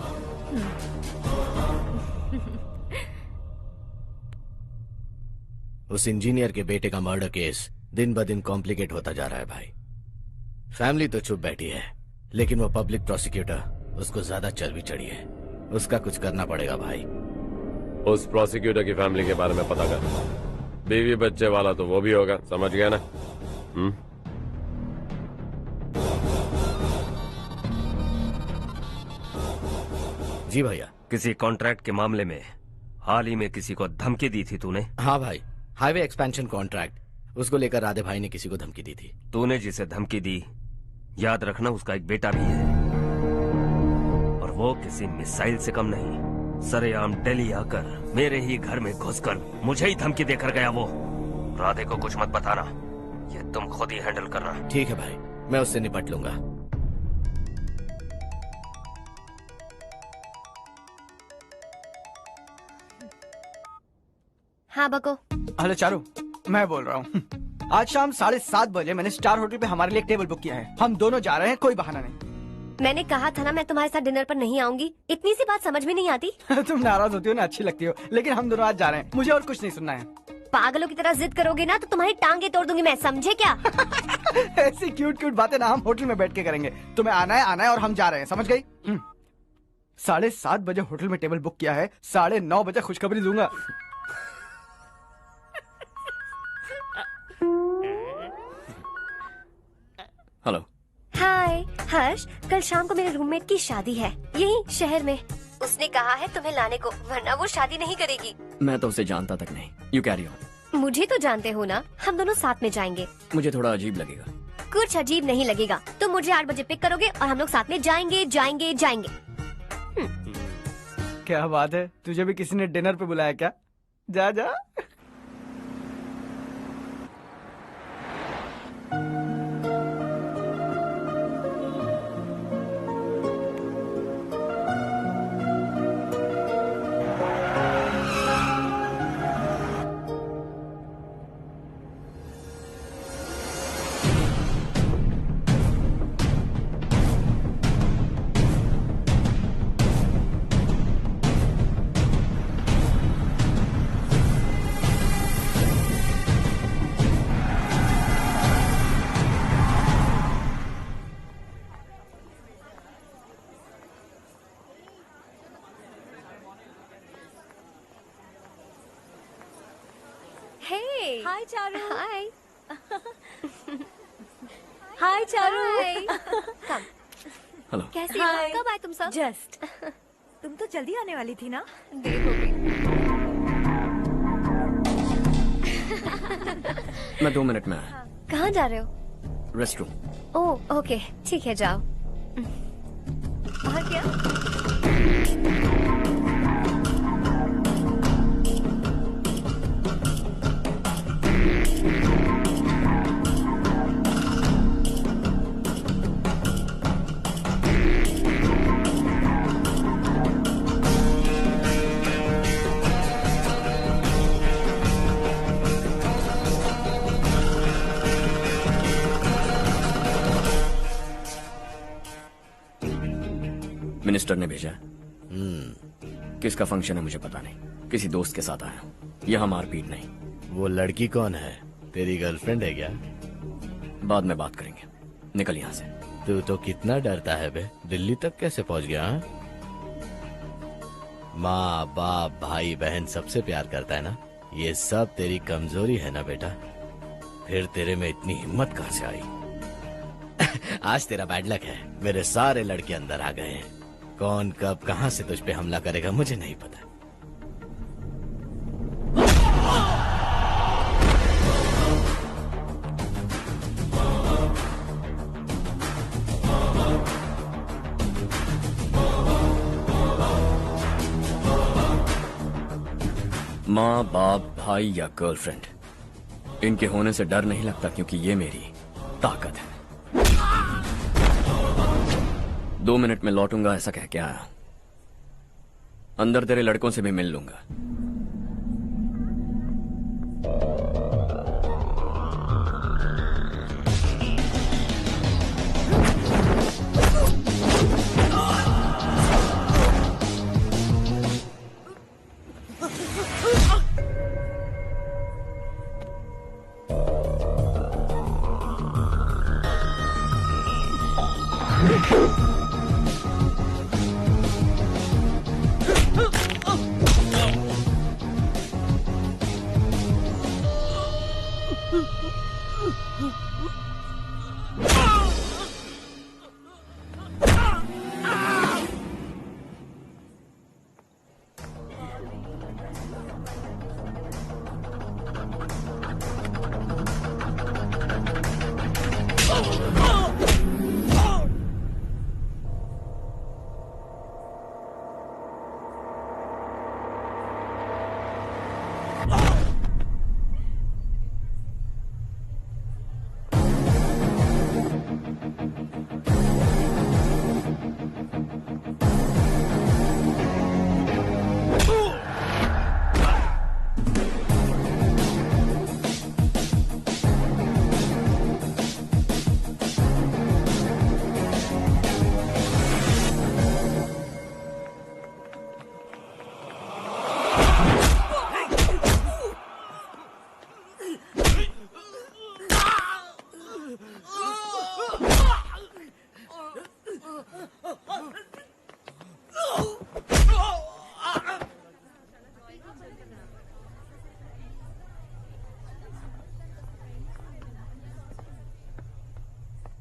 उस इंजीनियर के बेटे का मर्डर केस दिन ब दिन कॉम्प्लिकेट होता जा रहा है भाई। फैमिली तो चुप बैठी है, लेकिन वो पब्लिक प्रोसिक्यूटर उसको ज्यादा चर्बी चढ़ी है। उसका कुछ करना पड़ेगा भाई। उस प्रोसिक्यूटर की फैमिली के बारे में पता कर। बीवी बच्चे वाला तो वो भी होगा, समझ गया ना? जी भैया। किसी कॉन्ट्रैक्ट के मामले में हाल ही में किसी को धमकी दी थी तूने? हाँ भाई, हाईवे एक्सपेंशन कॉन्ट्रैक्ट, उसको लेकर राधे भाई ने किसी को धमकी दी थी। तूने जिसे धमकी दी, याद रखना उसका एक बेटा भी है, और वो किसी मिसाइल से कम नहीं। सरेआम दिल्ली आकर मेरे ही घर में घुसकर मुझे ही धमकी देकर गया वो। राधे को कुछ मत बताना, ये तुम खुद ही हैंडल करना। ठीक है भाई, मैं उससे निपट लूंगा। हाँ बको। हेलो चारू, मैं बोल रहा हूँ। आज शाम 7:30 बजे मैंने स्टार होटल पे हमारे लिए एक टेबल बुक किया है। हम दोनों जा रहे हैं, कोई बहाना नहीं। मैंने कहा था ना मैं तुम्हारे साथ डिनर पर नहीं आऊंगी। इतनी सी बात समझ में नहीं आती? तुम नाराज होती हो ना, अच्छी लगती हो, लेकिन हम दोनों आज जा रहे हैं। मुझे और कुछ नहीं सुनना है। पागलों की तरह जिद करोगे ना तो तुम्हारी टांगे तोड़ दूंगी मैं, समझे क्या? ऐसी क्यूट क्यूट बातें ना हम होटल में बैठ के करेंगे। तुम्हें आना है और हम जा रहे हैं, समझ गई? 7:30 बजे होटल में टेबल बुक किया है, 9:30 बजे खुशखबरी दूंगा। हेलो। हाय हर्ष, कल शाम को मेरे रूममेट की शादी है यही शहर में। उसने कहा है तुम्हें लाने को, वरना वो शादी नहीं करेगी। मैं तो उसे जानता तक नहीं। You carry on. मुझे तो जानते हो ना, हम दोनों साथ में जाएंगे। मुझे थोड़ा अजीब लगेगा। कुछ अजीब नहीं लगेगा। तुम मुझे 8 बजे पिक करोगे और हम लोग साथ में जाएंगे जाएंगे जाएंगे। क्या बात है, तुझे भी किसी ने डिनर पे बुलाया क्या? जा जा। हाय चारू। हाय। हाय चारू। कम। हेलो। कैसी हो? कब आए तुम सब? जस्ट। तुम तो जल्दी आने वाली थी ना? देर हो गई। मैं 2 मिनट में आया। कहाँ जा रहे हो? रेस्टरूम। ओह ओके, ठीक है जाओ। और क्या? मिनिस्टर ने भेजा। किसका फंक्शन है मुझे पता नहीं, किसी दोस्त के साथ आया हूँ। यहाँ मारपीट नहीं। वो लड़की कौन है? तेरी गर्लफ्रेंड है क्या? बाद में बात करेंगे, निकल यहाँ से। तू तो कितना डरता है बे, दिल्ली तक कैसे पहुँच गया? माँ बाप भाई बहन सबसे प्यार करता है ना, ये सब तेरी कमजोरी है ना बेटा। फिर तेरे में इतनी हिम्मत कहाँ से आई? आज तेरा बैड लक है, मेरे सारे लड़के अंदर आ गए हैं। कौन कब कहां से तुझ पे हमला करेगा मुझे नहीं पता। माँ बाप भाई या गर्लफ्रेंड, इनके होने से डर नहीं लगता, क्योंकि ये मेरी ताकत है। 2 मिनट में लौटूंगा ऐसा कह के आया। अंदर तेरे लड़कों से भी मिल लूंगा।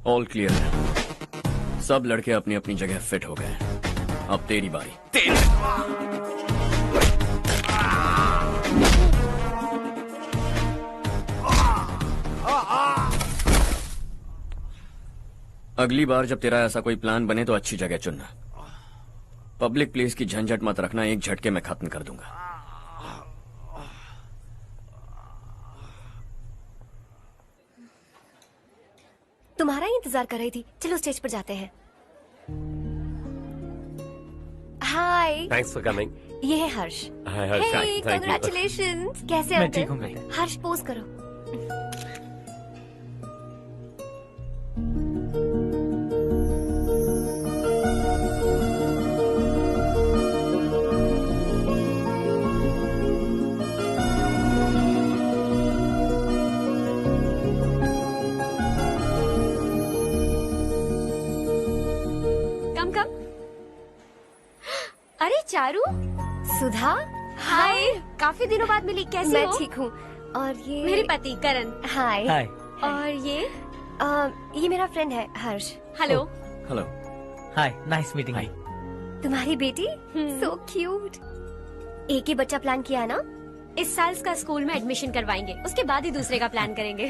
ऑल क्लियर है। सब लड़के अपनी अपनी जगह फिट हो गए। अब तेरी बारी। अगली बार जब तेरा ऐसा कोई प्लान बने तो अच्छी जगह चुनना। पब्लिक प्लेस की झंझट मत रखना, एक झटके में खत्म कर दूंगा। तुम्हारा ही इंतजार कर रही थी। चलो स्टेज पर जाते हैं। हाय। Thanks for coming. ये है Harsh. Hi Harsh, thank you. Congratulations. कैसे मैं हो ठीक तुम? हूँ। हर्ष पोज करो। अरे चारू। सुधा। हाय। काफी दिनों बाद मिली, कैसी मैं हो? ठीक हूँ। और ये मेरे पति करण। हाय। हाय। और ये मेरा फ्रेंड है हर्ष। हेलो। हेलो। हाय, नाइस मीटिंग। तुम्हारी बेटी सो क्यूट। एक ही बच्चा प्लान किया है ना? इस साल इसका स्कूल में एडमिशन करवाएंगे, उसके बाद ही दूसरे का प्लान करेंगे।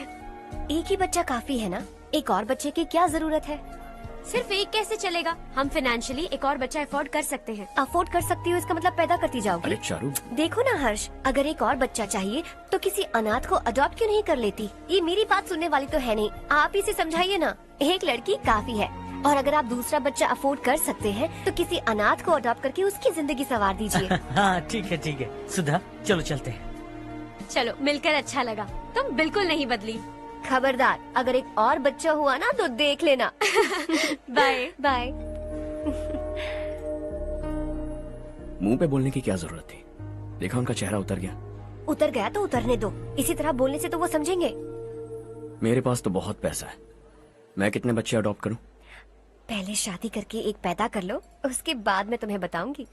एक ही बच्चा काफी है ना? एक और बच्चे की क्या जरूरत है? सिर्फ एक कैसे चलेगा? हम फाइनेंशियली एक और बच्चा अफोर्ड कर सकते हैं। अफोर्ड कर सकती हो इसका मतलब पैदा करती जाओगी? अरे चारू, देखो ना हर्ष, अगर एक और बच्चा चाहिए तो किसी अनाथ को अडॉप्ट क्यों नहीं कर लेती? ये मेरी बात सुनने वाली तो है नहीं, आप इसे समझाइए ना। एक लड़की काफी है, और अगर आप दूसरा बच्चा अफोर्ड कर सकते हैं तो किसी अनाथ को अडॉप्ट करके उसकी जिंदगी संवार दीजिए। हाँ ठीक है सुधा, चलो चलते हैं। चलो, मिलकर अच्छा लगा। तुम बिल्कुल नहीं बदली। खबरदार, अगर एक और बच्चा हुआ ना तो देख लेना। Bye bye. मुंह पे बोलने की क्या जरूरत थी? देखा उनका चेहरा उतर गया। उतर गया तो उतरने दो, इसी तरह बोलने से तो वो समझेंगे। मेरे पास तो बहुत पैसा है, मैं कितने बच्चे अडॉप्ट करूं? पहले शादी करके एक पैदा कर लो, उसके बाद मैं तुम्हें बताऊंगी।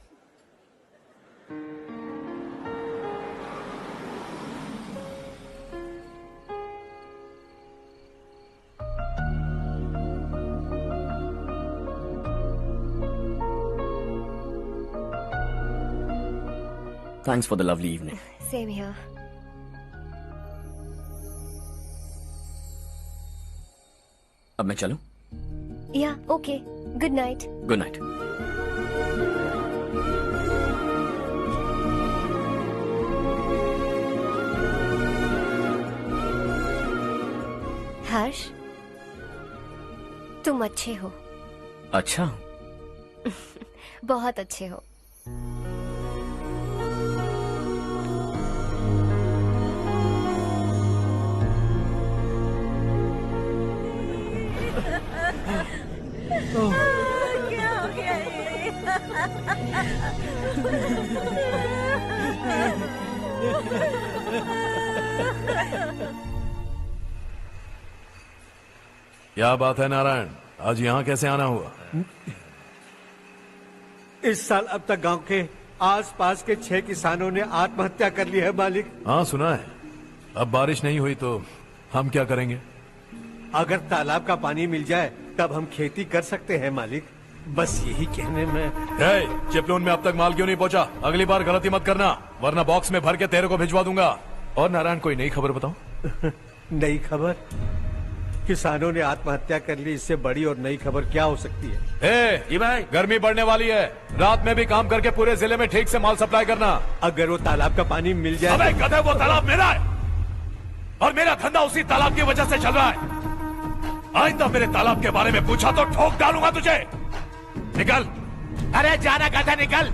Thanks for the lovely evening. Same here. अब मैं चलूं? Yeah, okay. Good night. Good night. हर्ष, तुम अच्छे हो। अच्छा। बहुत अच्छे हो। क्या हो गया क्या बात है नारायण, आज यहाँ कैसे आना हुआ? इस साल अब तक गांव के आसपास के 6 किसानों ने आत्महत्या कर ली है मालिक। हाँ सुना है। अब बारिश नहीं हुई तो हम क्या करेंगे? अगर तालाब का पानी मिल जाए तब हम खेती कर सकते हैं मालिक। बस यही कहने में। चिपलून में अब तक माल क्यों नहीं पहुंचा? अगली बार गलती मत करना, वरना बॉक्स में भर के तेरे को भिजवा दूंगा। और नारायण, कोई नई खबर बताओ। नई खबर? किसानों ने आत्महत्या कर ली, इससे बड़ी और नई खबर क्या हो सकती है? जी भाई, गर्मी बढ़ने वाली है, रात में भी काम करके पूरे जिले में ठीक से माल सप्लाई करना। अगर वो तालाब का पानी मिल जाए। अबे गधे, वो तालाब मेरा है और मेरा धंधा उसी तालाब की वजह से चल रहा है। आइंदा मेरे तालाब के बारे में पूछा तो ठोक डालूंगा तुझे। निकल। अरे जाना गधा, निकल।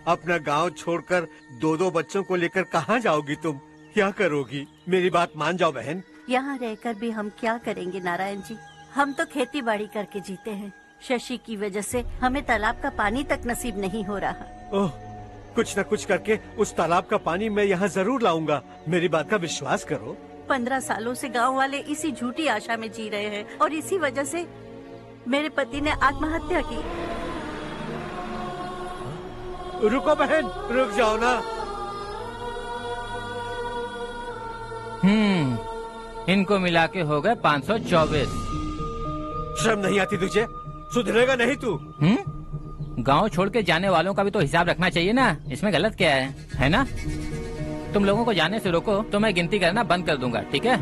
अपना गांव छोड़कर 2-2 बच्चों को लेकर कहाँ जाओगी तुम? क्या करोगी? मेरी बात मान जाओ बहन। यहाँ रहकर भी हम क्या करेंगे नारायण जी? हम तो खेती बाड़ी करके जीते हैं। शशि की वजह से हमें तालाब का पानी तक नसीब नहीं हो रहा। ओह, कुछ न कुछ करके उस तालाब का पानी मैं यहाँ जरूर लाऊंगा। मेरी बात का विश्वास करो। 15 सालों से गांव वाले इसी झूठी आशा में जी रहे हैं और इसी वजह से मेरे पति ने आत्महत्या की। रुको बहन, रुक जाओ ना। इनको मिला के हो गए 524। शर्म नहीं आती तुझे? सुधरेगा नहीं तू? गांव छोड़ के जाने वालों का भी तो हिसाब रखना चाहिए ना। इसमें गलत क्या है ना? तुम लोगों को जाने से रोको तो मैं गिनती करना बंद कर दूंगा, ठीक है?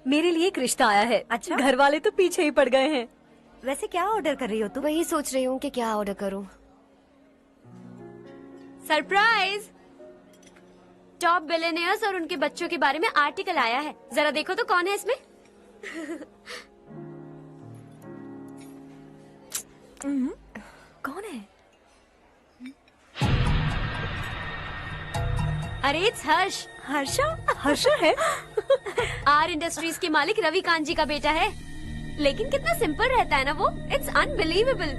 मेरे लिए एक रिश्ता आया है। अच्छा? घर वाले तो पीछे ही पड़ गए हैं। वैसे क्या ऑर्डर कर रही हो तुम? वही सोच रही हूँ कि क्या ऑर्डर करूँ। सरप्राइज! टॉप बिलियनियर्स और उनके बच्चों के बारे में आर्टिकल आया है। जरा देखो तो कौन है इसमें। कौन है? अरे इट्स हर्ष। हर्षा है? आर इंडस्ट्रीज के मालिक रवि कांत जी का बेटा है। लेकिन कितना सिंपल रहता है ना वो। It's unbelievable.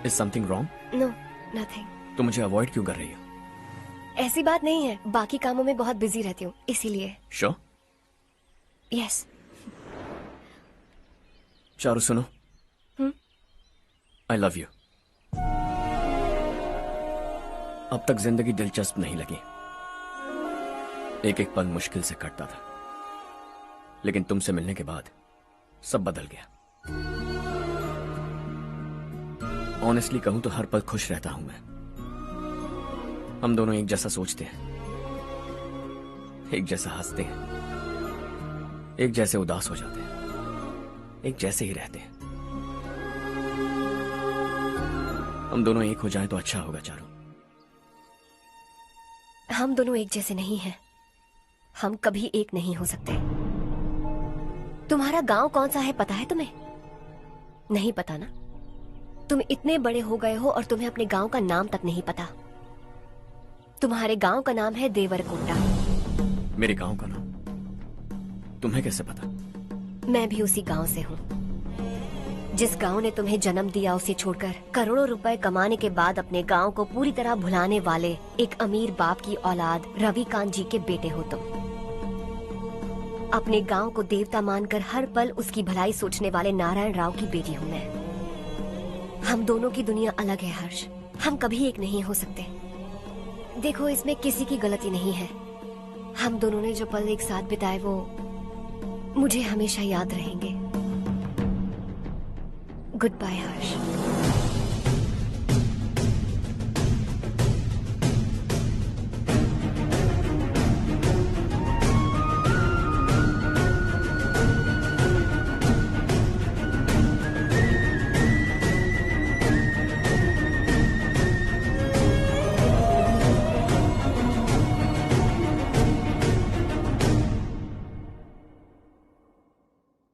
Is something wrong? No, nothing. तो मुझे अवॉइड क्यों कर रही हो? ऐसी बात नहीं है, बाकी कामों में बहुत बिजी रहती हूँ इसीलिए। Sure? Yes. चारू सुनो। I love you. अब तक जिंदगी दिलचस्प नहीं लगी। एक एक पल मुश्किल से कटता था, लेकिन तुमसे मिलने के बाद सब बदल गया। ऑनेस्टली कहूं तो हर पल खुश रहता हूं मैं। हम दोनों एक जैसा सोचते हैं, एक जैसा हंसते हैं, एक जैसे उदास हो जाते हैं, एक जैसे ही रहते हैं। हम दोनों एक हो जाएं तो अच्छा होगा चारू। हम दोनों एक जैसे नहीं हैं। हम कभी एक नहीं हो सकते। तुम्हारा गांव कौन सा है पता है तुम्हें? नहीं पता ना? तुम इतने बड़े हो गए हो और तुम्हें अपने गांव का नाम तक नहीं पता। तुम्हारे गांव का नाम है देवरकोंडा। मेरे गांव का नाम तुम्हें कैसे पता? मैं भी उसी गांव से हूँ। जिस गांव ने तुम्हें जन्म दिया उसे छोड़कर करोड़ों रुपए कमाने के बाद अपने गांव को पूरी तरह भुलाने वाले एक अमीर बाप की औलाद रवि कांत जी के बेटे हो तुम। अपने गांव को देवता मानकर हर पल उसकी भलाई सोचने वाले नारायण राव की बेटी हूँ मैं। हम दोनों की दुनिया अलग है हर्ष, हम कभी एक नहीं हो सकते। देखो, इसमें किसी की गलती नहीं है। हम दोनों ने जो पल एक साथ बिताए वो मुझे हमेशा याद रहेंगे। गुड बाय हर्ष।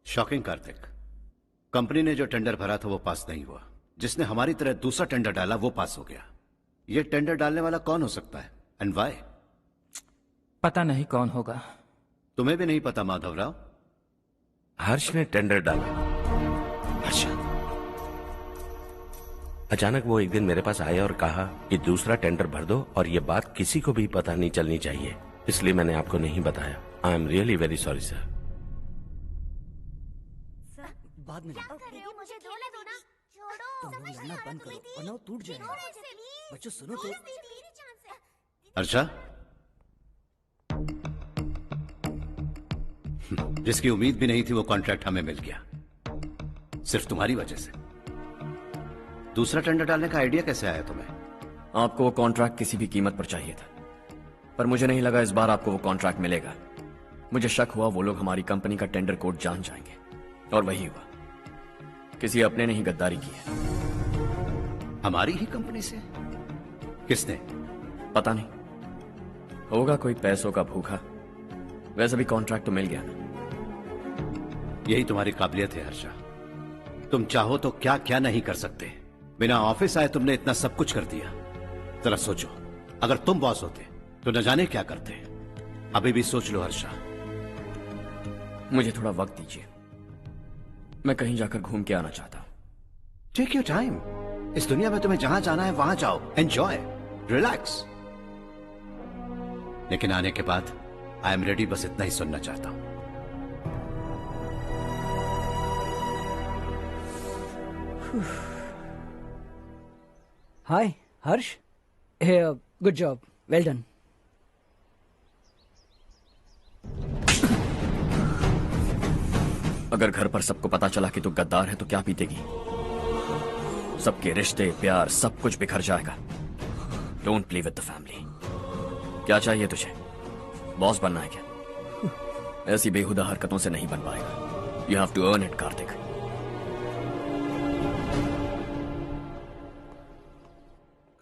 शॉकिंग कार्तिक, कंपनी ने जो टेंडर भरा था वो पास नहीं हुआ। जिसने हमारी तरह दूसरा टेंडर डाला वो पास हो गया। ये टेंडर डालने वाला कौन हो सकता है एंड व्हाई? पता नहीं कौन होगा। तुम्हें भी नहीं पता माधवराव? हर्ष ने टेंडर डाला। हर्ष अचानक वो एक दिन मेरे पास आया और कहा कि दूसरा टेंडर भर दो और ये बात किसी को भी पता नहीं चलनी चाहिए, इसलिए मैंने आपको नहीं बताया। I am really very sorry sir. बाद में मुझे धोने दो ना। छोड़ो, तुम लोग लड़ना बंद करो वरना वो टूट जाएगा। बच्चों सुनो तो। अर्षा, जिसकी उम्मीद भी नहीं थी वो कॉन्ट्रैक्ट हमें मिल गया, सिर्फ तुम्हारी वजह से। दूसरा टेंडर डालने का आइडिया कैसे आया तुम्हें? आपको वो कॉन्ट्रैक्ट किसी भी कीमत पर चाहिए था, पर मुझे नहीं लगा इस बार आपको वो कॉन्ट्रैक्ट मिलेगा। मुझे शक हुआ वो लोग हमारी कंपनी का टेंडर कोड जान जाएंगे, और वही हुआ। किसी अपने ने ही गद्दारी की है। हमारी ही कंपनी से? किसने? पता नहीं, होगा कोई पैसों का भूखा। वैसे भी कॉन्ट्रैक्ट तो मिल गया ना। यही तुम्हारी काबिलियत है हर्षा, तुम चाहो तो क्या क्या नहीं कर सकते। बिना ऑफिस आए तुमने इतना सब कुछ कर दिया। जरा सोचो, अगर तुम बॉस होते तो न जाने क्या करते। अभी भी सोच लो हर्षा। मुझे थोड़ा वक्त दीजिए, मैं कहीं जाकर घूम के आना चाहता हूं। Take your time. इस दुनिया में तुम्हें जहां जाना है वहां जाओ, एंजॉय, रिलैक्स। लेकिन आने के बाद आई एम रेडी, बस इतना ही सुनना चाहता हूं। Hi Harsh. Good job, well done. अगर घर पर सबको पता चला कि तू गद्दार है तो क्या पीतेगी? सबके रिश्ते, प्यार, सब कुछ बिखर जाएगा। Don't play with the family. क्या चाहिए तुझे? बॉस बनना है क्या? ऐसी बेहुदा हरकतों से नहीं बन पाएगा। You have to earn it Kartik.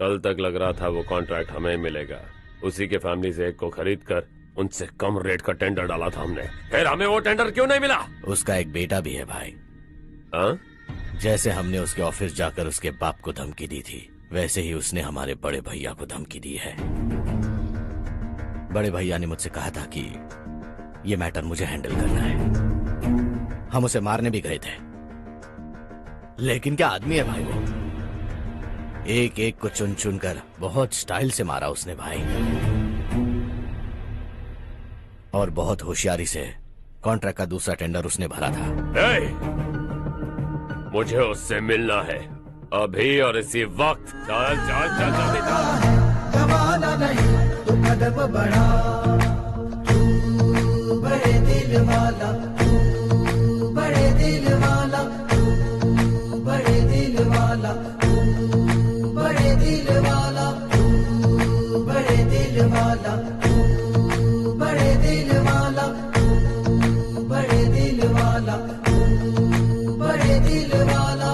कल तक लग रहा था वो कॉन्ट्रैक्ट हमें मिलेगा। उसी के फैमिली से एक को खरीद कर उनसे कम रेट का टेंडर डाला था हमने, फिर हमें वो टेंडर क्यों नहीं मिला? उसका एक बेटा भी है भाई। हाँ? जैसे हमने उसके ऑफिस जाकर उसके बाप को धमकी दी थी, वैसे ही उसने हमारे बड़े भैया को धमकी दी है। बड़े भैया ने मुझसे कहा था कि ये मैटर मुझे हैंडल करना है। हम उसे मारने भी गए थे, लेकिन क्या आदमी है भाई वो। एक एक को चुन चुन कर बहुत स्टाइल से मारा उसने भाई, और बहुत होशियारी से कॉन्ट्रैक्ट का दूसरा टेंडर उसने भरा था। मुझे उससे मिलना है अभी और इसी वक्त। चल चल चल जल्दी चल। जमाना नहीं तू कदम बढ़ा, तू बड़े दिल वाला, तू बड़े दिल वाला, तू बड़े दिल वाला, तू बड़े दिल वाला, तू बड़े दिल वाला, तू बड़े दिल वाला, तू बड़े दिल वाला, तू बड़े दिल वाला।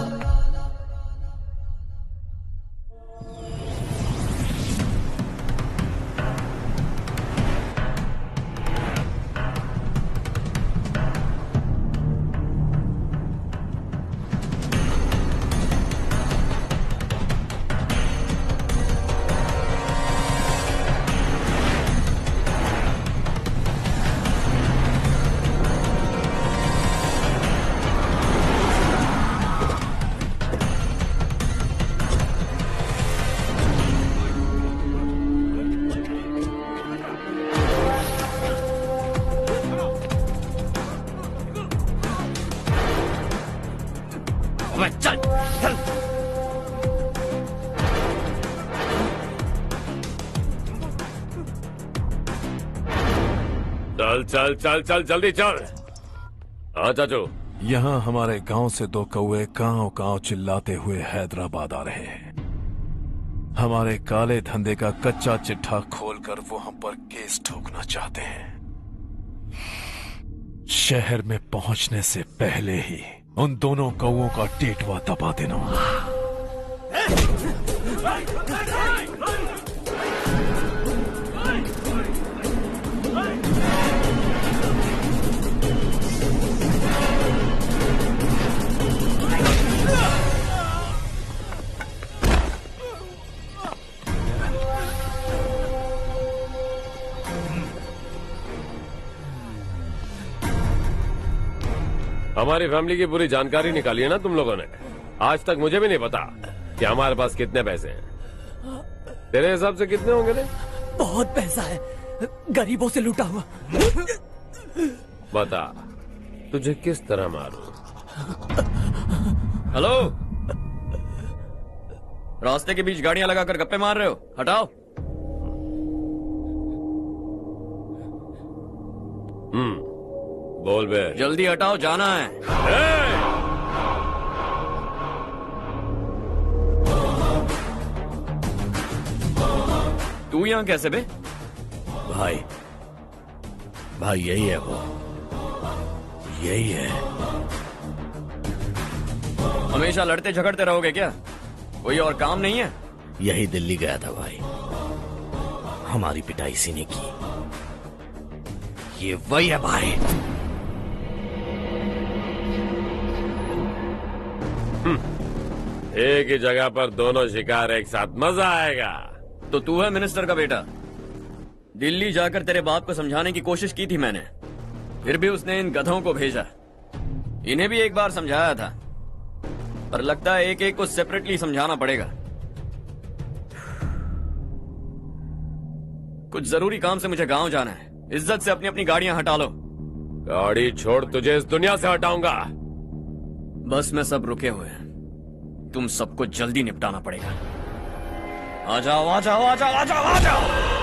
चल चल। चल चल चल चल जल्दी चल। हाँ चाचू। यहाँ हमारे गांव से 2 कौवे कांव कांव चिल्लाते हुए हैदराबाद आ रहे हैं। हमारे काले धंधे का कच्चा चिट्ठा खोलकर वो हम पर केस ठोकना चाहते हैं। शहर में पहुंचने से पहले ही उन दोनों कौवों का टेटवा दबा देना। हमारी फैमिली की पूरी जानकारी निकाली है ना तुम लोगों ने। आज तक मुझे भी नहीं पता कि हमारे पास कितने पैसे हैं। तेरे हिसाब से कितने होंगे रे? बहुत पैसा है, गरीबों से लूटा हुआ। बता तुझे किस तरह मारूं? हेलो, रास्ते के बीच गाड़ियां लगाकर गप्पे मार रहे हो? हटाओ। बोल बे। जल्दी हटाओ, जाना है। तू यहाँ कैसे बे? भाई भाई यही है वो, यही है। हमेशा लड़ते झगड़ते रहोगे क्या? कोई और काम नहीं है? यही दिल्ली गया था भाई, हमारी पिटाई इसी ने की। ये वही है भाई। एक ही जगह पर दोनों शिकार एक साथ, मजा आएगा। तो तू है मिनिस्टर का बेटा? दिल्ली जाकर तेरे बाप को समझाने की कोशिश की थी मैंने, फिर भी उसने इन गधों को भेजा। इन्हें भी एक बार समझाया था, पर लगता है एक एक को सेपरेटली समझाना पड़ेगा। कुछ जरूरी काम से मुझे गांव जाना है। इज्जत से अपनी अपनी गाड़ियां हटा लो। गाड़ी छोड़, तुझे इस दुनिया से हटाऊंगा। बस में सब रुके हुए हैं, तुम सबको जल्दी निपटाना पड़ेगा। आ जाओ आ जाओ आ जाओ आ जाओ आ जाओ।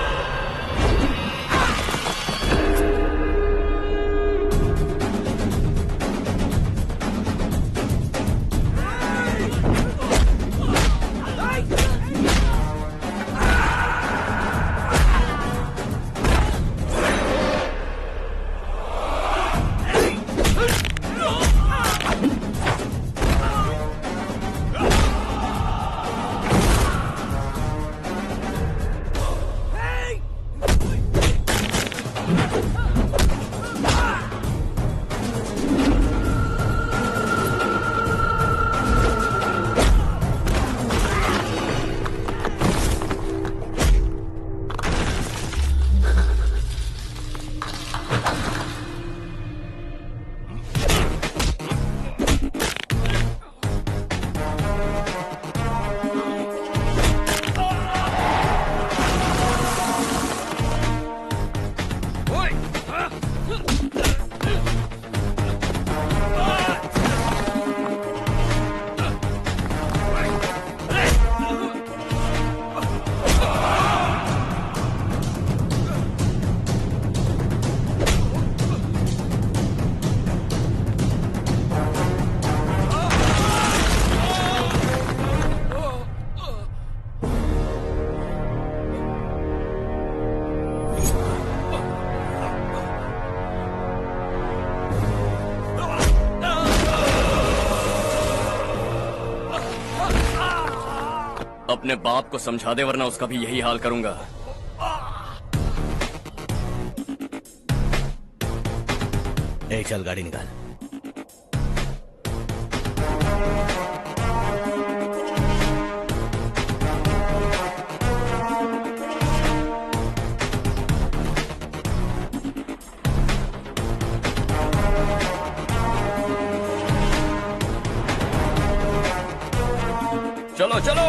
अपने बाप को समझा दे, वरना उसका भी यही हाल करूंगा। चल गाड़ी निकाल। चलो चलो।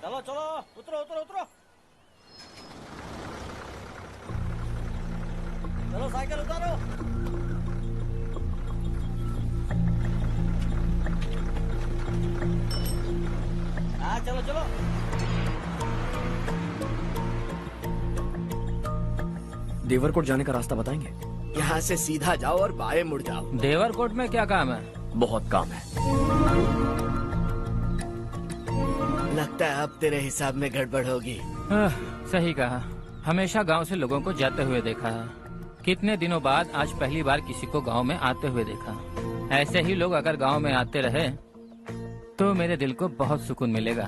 चलो चलो, उतरो उतरो उतरो। साइकिल उतारो। हाँ चलो चलो। देवरकोट जाने का रास्ता बताएंगे? यहाँ से सीधा जाओ और बाएं मुड़ जाओ। देवरकोट में क्या काम है? बहुत काम है। लगता है अब तेरे हिसाब में गड़बड़ होगी। सही कहा। हमेशा गांव से लोगों को जाते हुए देखा है, कितने दिनों बाद आज पहली बार किसी को गांव में आते हुए देखा। ऐसे ही लोग अगर गांव में आते रहे तो मेरे दिल को बहुत सुकून मिलेगा।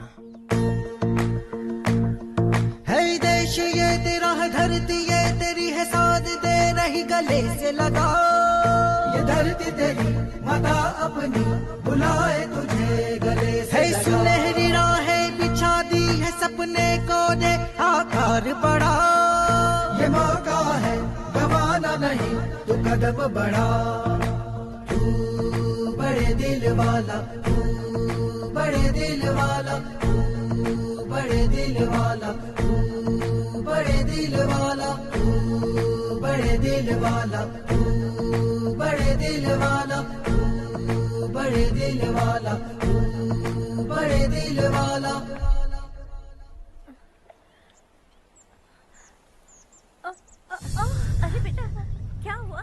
है देश ये तेरा है, धरती ये तेरी है, साथ दे रही गले से लगा। ये धरती तेरी माता अपनी बुलाए तुझे गले से लगा। सुनहरी राहें बिछा दी है, सपने को दे आकार बढ़ा। ये मौका है गवाना नहीं, तू कदम बढ़ा। तू बड़े दिल वाला, तू बड़े दिल वाला, तू बड़े दिल वाला, तू बड़े दिल वाला, तू बड़े दिल वाला, तू बड़े दिल वाला, तू बड़े दिल वाला, तू बड़े दिल वाला। अरे बेटा क्या हुआ?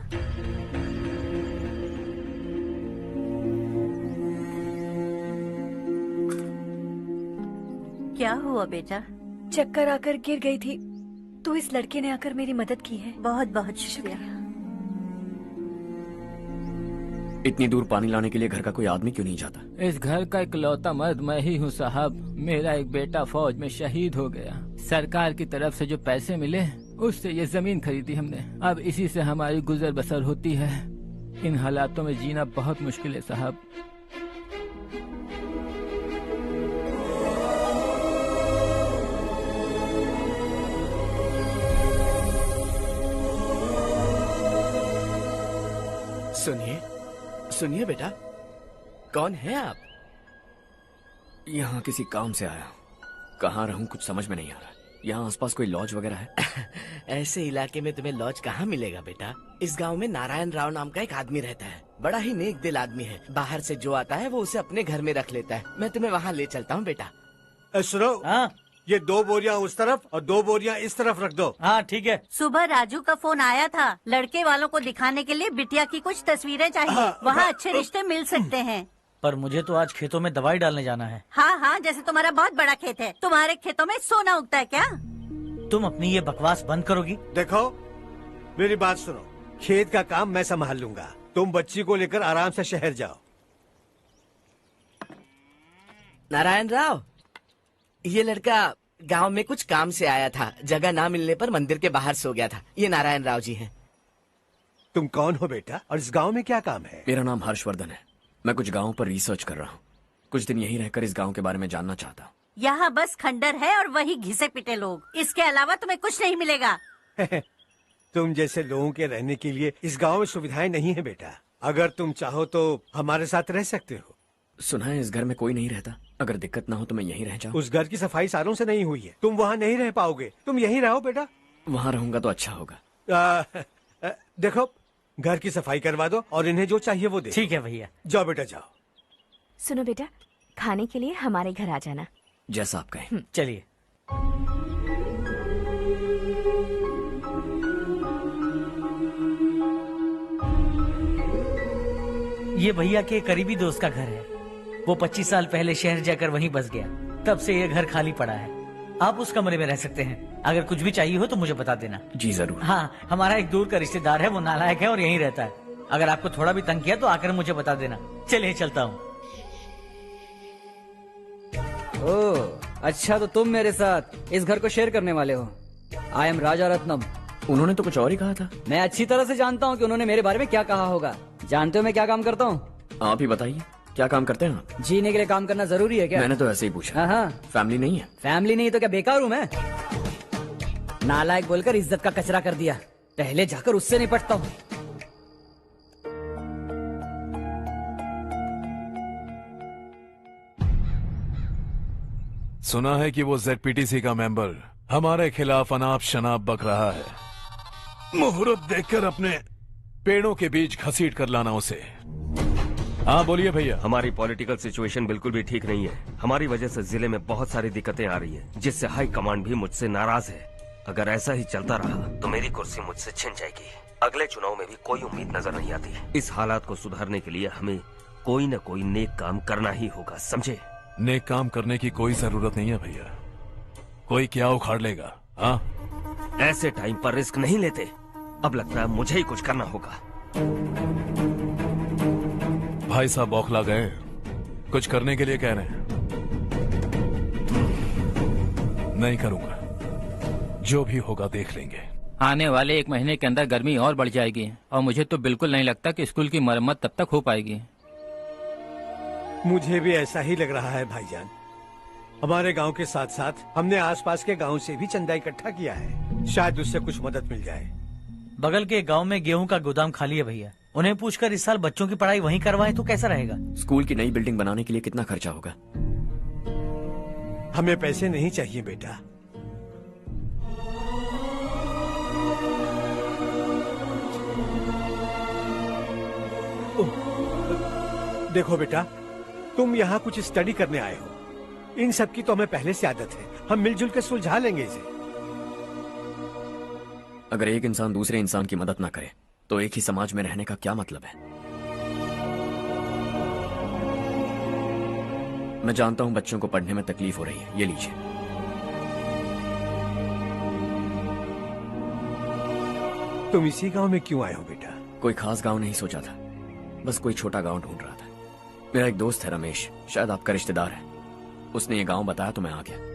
क्या हुआ बेटा? चक्कर आकर गिर गई थी तो इस लड़के ने आकर मेरी मदद की है। बहुत बहुत शुक्रिया। इतनी दूर पानी लाने के लिए घर का कोई आदमी क्यों नहीं जाता? इस घर का इकलौता मर्द मैं ही हूँ साहब। मेरा एक बेटा फौज में शहीद हो गया। सरकार की तरफ से जो पैसे मिले उससे ये जमीन खरीदी हमने। अब इसी से हमारी गुजर बसर होती है। इन हालातों में जीना बहुत मुश्किल है साहब। सुनिए सुनिए बेटा, कौन है आप? यहाँ किसी काम से आया। कहाँ रहूं कुछ समझ में नहीं आ रहा। यहाँ आसपास कोई लॉज वगैरह है? ऐसे इलाके में तुम्हें लॉज कहाँ मिलेगा बेटा। इस गांव में नारायण राव नाम का एक आदमी रहता है। बड़ा ही नेक दिल आदमी है। बाहर से जो आता है वो उसे अपने घर में रख लेता है। मैं तुम्हें वहाँ ले चलता हूँ बेटा। सुनो, ये 2 बोरियां उस तरफ और 2 बोरियां इस तरफ रख दो। हाँ ठीक है। सुबह राजू का फोन आया था, लड़के वालों को दिखाने के लिए बिटिया की कुछ तस्वीरें चाहिए। वहाँ अच्छे रिश्ते मिल सकते हैं। पर मुझे तो आज खेतों में दवाई डालने जाना है। हाँ हाँ, जैसे तुम्हारा बहुत बड़ा खेत है। तुम्हारे खेतों में सोना उगता है क्या? तुम अपनी ये बकवास बंद करोगी? देखो मेरी बात सुनो, खेत का काम मैं संभाल लूंगा। तुम बच्ची को लेकर आराम से शहर जाओ। नारायण राव, ये लड़का गांव में कुछ काम से आया था। जगह ना मिलने पर मंदिर के बाहर सो गया था। ये नारायण राव जी हैं। तुम कौन हो बेटा और इस गांव में क्या काम है? मेरा नाम हर्षवर्धन है। मैं कुछ गाँव पर रिसर्च कर रहा हूँ। कुछ दिन यहीं रहकर इस गाँव के बारे में जानना चाहता हूँ। यहाँ बस खंडर है और वही घिसे पिटे लोग। इसके अलावा तुम्हें कुछ नहीं मिलेगा। तुम जैसे लोगों के रहने के लिए इस गांव में सुविधाएं नहीं है बेटा। अगर तुम चाहो तो हमारे साथ रह सकते हो। सुना है इस घर में कोई नहीं रहता। अगर दिक्कत ना हो तो मैं यहीं रह जाऊँ। उस घर की सफाई सालों से नहीं हुई है। तुम वहाँ नहीं रह पाओगे। तुम यहीं रहो बेटा। वहाँ रहूंगा तो अच्छा होगा। देखो, घर की सफाई करवा दो और इन्हें जो चाहिए वो दे। ठीक है भैया। जाओ बेटा जाओ। सुनो बेटा, खाने के लिए हमारे घर आ जाना। जैसा आप कहें। चलिए। ये भैया के करीबी दोस्त का घर है। वो 25 साल पहले शहर जाकर वहीं बस गया। तब से ये घर खाली पड़ा है। आप उस कमरे में रह सकते हैं। अगर कुछ भी चाहिए हो तो मुझे बता देना। जी जरूर। हाँ, हमारा एक दूर का रिश्तेदार है, वो नालायक है और यहीं रहता है। अगर आपको थोड़ा भी तंग किया तो आकर मुझे बता देना। चलिए चलता हूँ। ओह अच्छा, तो तुम मेरे साथ इस घर को शेयर करने वाले हो। आई एम राजा रत्नम। उन्होंने तो कुछ और ही कहा था। मैं अच्छी तरह से जानता हूँ कि उन्होंने मेरे बारे में क्या कहा होगा। जानते हो मैं क्या काम करता हूँ? आप ही बताइए, क्या काम करते हैं आप? जीने के लिए काम करना जरूरी है क्या? मैंने तो ऐसे ही पूछा। हाँ। फैमिली नहीं है? फैमिली नहीं तो क्या बेकार हूँ मैं? नालायक बोलकर इज्जत का कचरा कर दिया। पहले जाकर उससे निपटता हूँ। सुना है कि वो ZPTC का मेंबर हमारे खिलाफ अनाप शनाप बक रहा है। मुहूर्त देखकर अपने पेड़ों के बीच घसीट कर लाना उसे। हाँ बोलिए भैया। हमारी पॉलिटिकल सिचुएशन बिल्कुल भी ठीक नहीं है। हमारी वजह से जिले में बहुत सारी दिक्कतें आ रही है, जिससे हाई कमांड भी मुझसे नाराज है। अगर ऐसा ही चलता रहा तो मेरी कुर्सी मुझसे छिन जाएगी। अगले चुनाव में भी कोई उम्मीद नजर नहीं आती। इस हालात को सुधारने के लिए हमें कोई न कोई नेक काम करना ही होगा, समझे? नेक काम करने की कोई जरूरत नहीं है भैया, कोई क्या उखाड़ लेगा। हाँ, ऐसे टाइम पर रिस्क नहीं लेते। अब लगता है मुझे ही कुछ करना होगा। भाई साहब बौखला गए, कुछ करने के लिए कह रहे हैं। नहीं करूंगा, जो भी होगा देख लेंगे। आने वाले 1 महीने के अंदर गर्मी और बढ़ जाएगी और मुझे तो बिल्कुल नहीं लगता कि स्कूल की मरम्मत तब तक हो पाएगी। मुझे भी ऐसा ही लग रहा है भाईजान। हमारे गांव के साथ साथ हमने आसपास के गांव से भी चंदा इकट्ठा किया है, शायद उससे कुछ मदद मिल जाए। बगल के गांव में गेहूं का गोदाम खाली है भैया, उन्हें पूछकर इस साल बच्चों की पढ़ाई वहीं करवाएं तो कैसा रहेगा? स्कूल की नई बिल्डिंग बनाने के लिए कितना खर्चा होगा? हमें पैसे नहीं चाहिए बेटा। देखो बेटा, तुम यहाँ कुछ स्टडी करने आए हो, इन सब की तो हमें पहले से आदत है। हम मिलजुल के सुलझा लेंगे इसे। अगर एक इंसान दूसरे इंसान की मदद ना करे तो एक ही समाज में रहने का क्या मतलब है? मैं जानता हूं बच्चों को पढ़ने में तकलीफ हो रही है, ये लीजिए। तुम इसी गांव में क्यों आए हो बेटा? कोई खास गांव नहीं सोचा था, बस कोई छोटा गांव ढूंढ रहा था। मेरा एक दोस्त है रमेश, शायद आपका रिश्तेदार है, उसने ये गांव बताया तो मैं आ गया।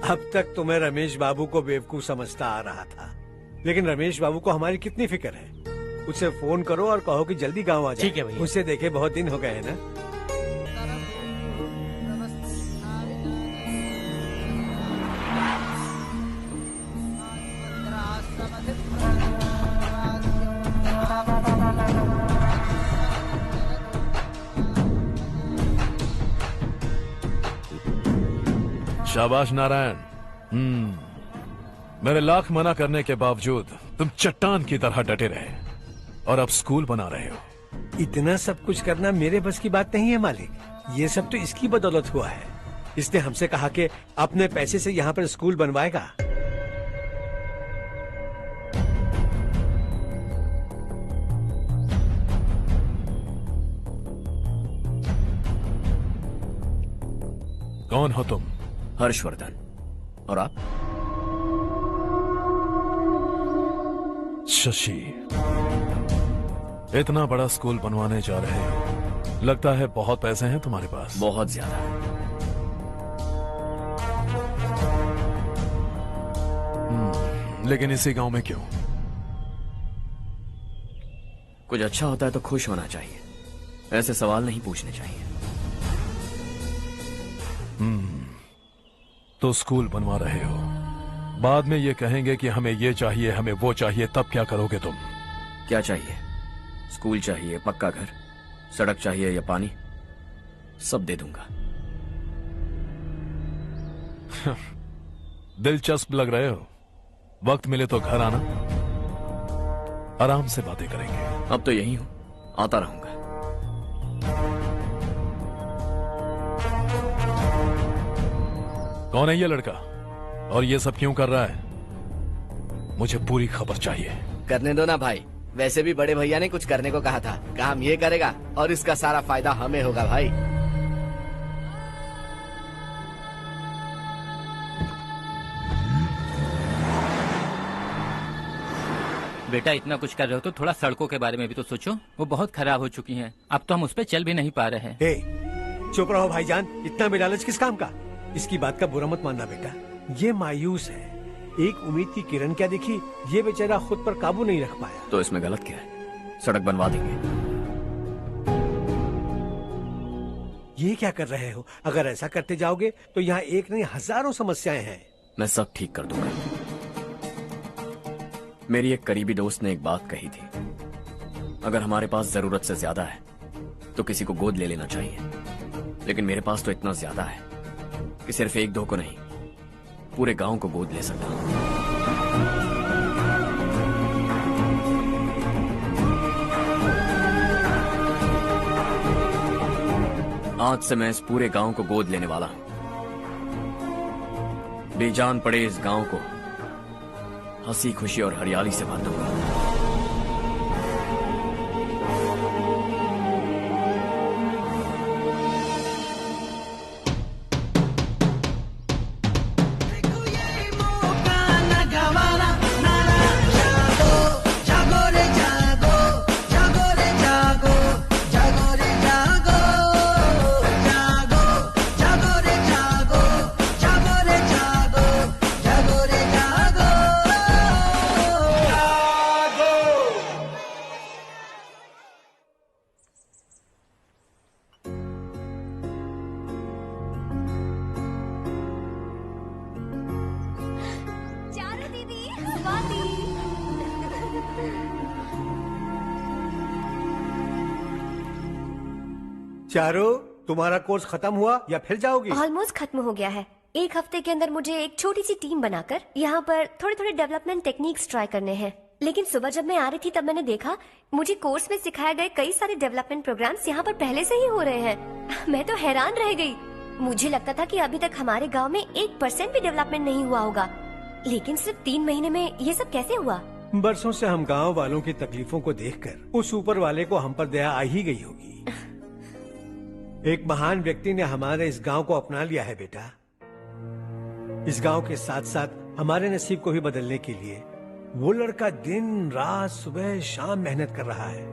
अब तक तो मैं रमेश बाबू को बेवकूफ समझता आ रहा था, लेकिन रमेश बाबू को हमारी कितनी फिक्र है। उसे फोन करो और कहो कि जल्दी गांव आ जाए। ठीक है भैया। उसे देखे बहुत दिन हो गए हैं ना। शाबाश नारायण। मेरे लाख मना करने के बावजूद तुम चट्टान की तरह डटे रहे और अब स्कूल बना रहे हो। इतना सब कुछ करना मेरे बस की बात नहीं है मालिक, ये सब तो इसकी बदौलत हुआ है। इसने हमसे कहा कि अपने पैसे से यहाँ पर स्कूल बनवाएगा। कौन हो तुम? हर्षवर्धन। और आप? शशि। इतना बड़ा स्कूल बनवाने जा रहे हो, लगता है बहुत पैसे हैं तुम्हारे पास। बहुत ज्यादा। लेकिन इसी गांव में क्यों? कुछ अच्छा होता है तो खुश होना चाहिए, ऐसे सवाल नहीं पूछने चाहिए। तो स्कूल बनवा रहे हो, बाद में ये कहेंगे कि हमें ये चाहिए, हमें वो चाहिए, तब क्या करोगे तुम? क्या चाहिए? स्कूल चाहिए, पक्का घर, सड़क चाहिए या पानी, सब दे दूंगा। दिलचस्प लग रहे हो। वक्त मिले तो घर आना, आराम से बातें करेंगे। अब तो यही हूं, आता रहूंगा। कौन है ये लड़का और ये सब क्यों कर रहा है? मुझे पूरी खबर चाहिए। करने दो ना भाई, वैसे भी बड़े भैया ने कुछ करने को कहा था, काम ये करेगा और इसका सारा फायदा हमें होगा भाई। बेटा इतना कुछ कर रहे हो तो थोड़ा सड़कों के बारे में भी तो सोचो, वो बहुत खराब हो चुकी हैं। अब तो हम उस पर चल भी नहीं पा रहे हैं। चुप रहो भाईजान, इतना बेलालच किस काम का? इसकी बात का बुरा मत मानना बेटा, ये मायूस है। एक उम्मीद की किरण क्या दिखी, ये बेचारा खुद पर काबू नहीं रख पाया। तो इसमें गलत क्या है? सड़क बनवा देंगे। ये क्या कर रहे हो? अगर ऐसा करते जाओगे तो यहाँ एक नहीं हजारों समस्याएं हैं। मैं सब ठीक कर दूंगा। मेरी एक करीबी दोस्त ने एक बात कही थी, अगर हमारे पास जरूरत से ज्यादा है तो किसी को गोद ले लेना चाहिए, लेकिन मेरे पास तो इतना ज्यादा है कि सिर्फ एक दो को नहीं, पूरे गांव को गोद ले सकता हूं। आज से मैं इस पूरे गांव को गोद लेने वाला हूं। बेजान पड़े इस गांव को हंसी खुशी और हरियाली से भर दूंगा। चारों, तुम्हारा कोर्स खत्म हुआ या फिर जाओगी? ऑलमोस्ट खत्म हो गया है। एक हफ्ते के अंदर मुझे एक छोटी सी टीम बनाकर यहाँ पर थोड़े थोड़े डेवलपमेंट टेक्निक्स ट्राई करने हैं। लेकिन सुबह जब मैं आ रही थी तब मैंने देखा मुझे कोर्स में सिखाए गए कई सारे डेवलपमेंट प्रोग्राम्स यहाँ पर पहले से ही हो रहे हैं। मैं तो हैरान रह गई। मुझे लगता था कि अभी तक हमारे गाँव में 1% भी डेवलपमेंट नहीं हुआ होगा, लेकिन सिर्फ 3 महीने में ये सब कैसे हुआ? बरसों से हम गांव वालों की तकलीफों को देखकर उस ऊपर वाले को हम पर दया आ ही गई होगी। एक महान व्यक्ति ने हमारे इस गांव को अपना लिया है बेटा। इस गांव के साथ साथ हमारे नसीब को भी बदलने के लिए वो लड़का दिन रात सुबह शाम मेहनत कर रहा है।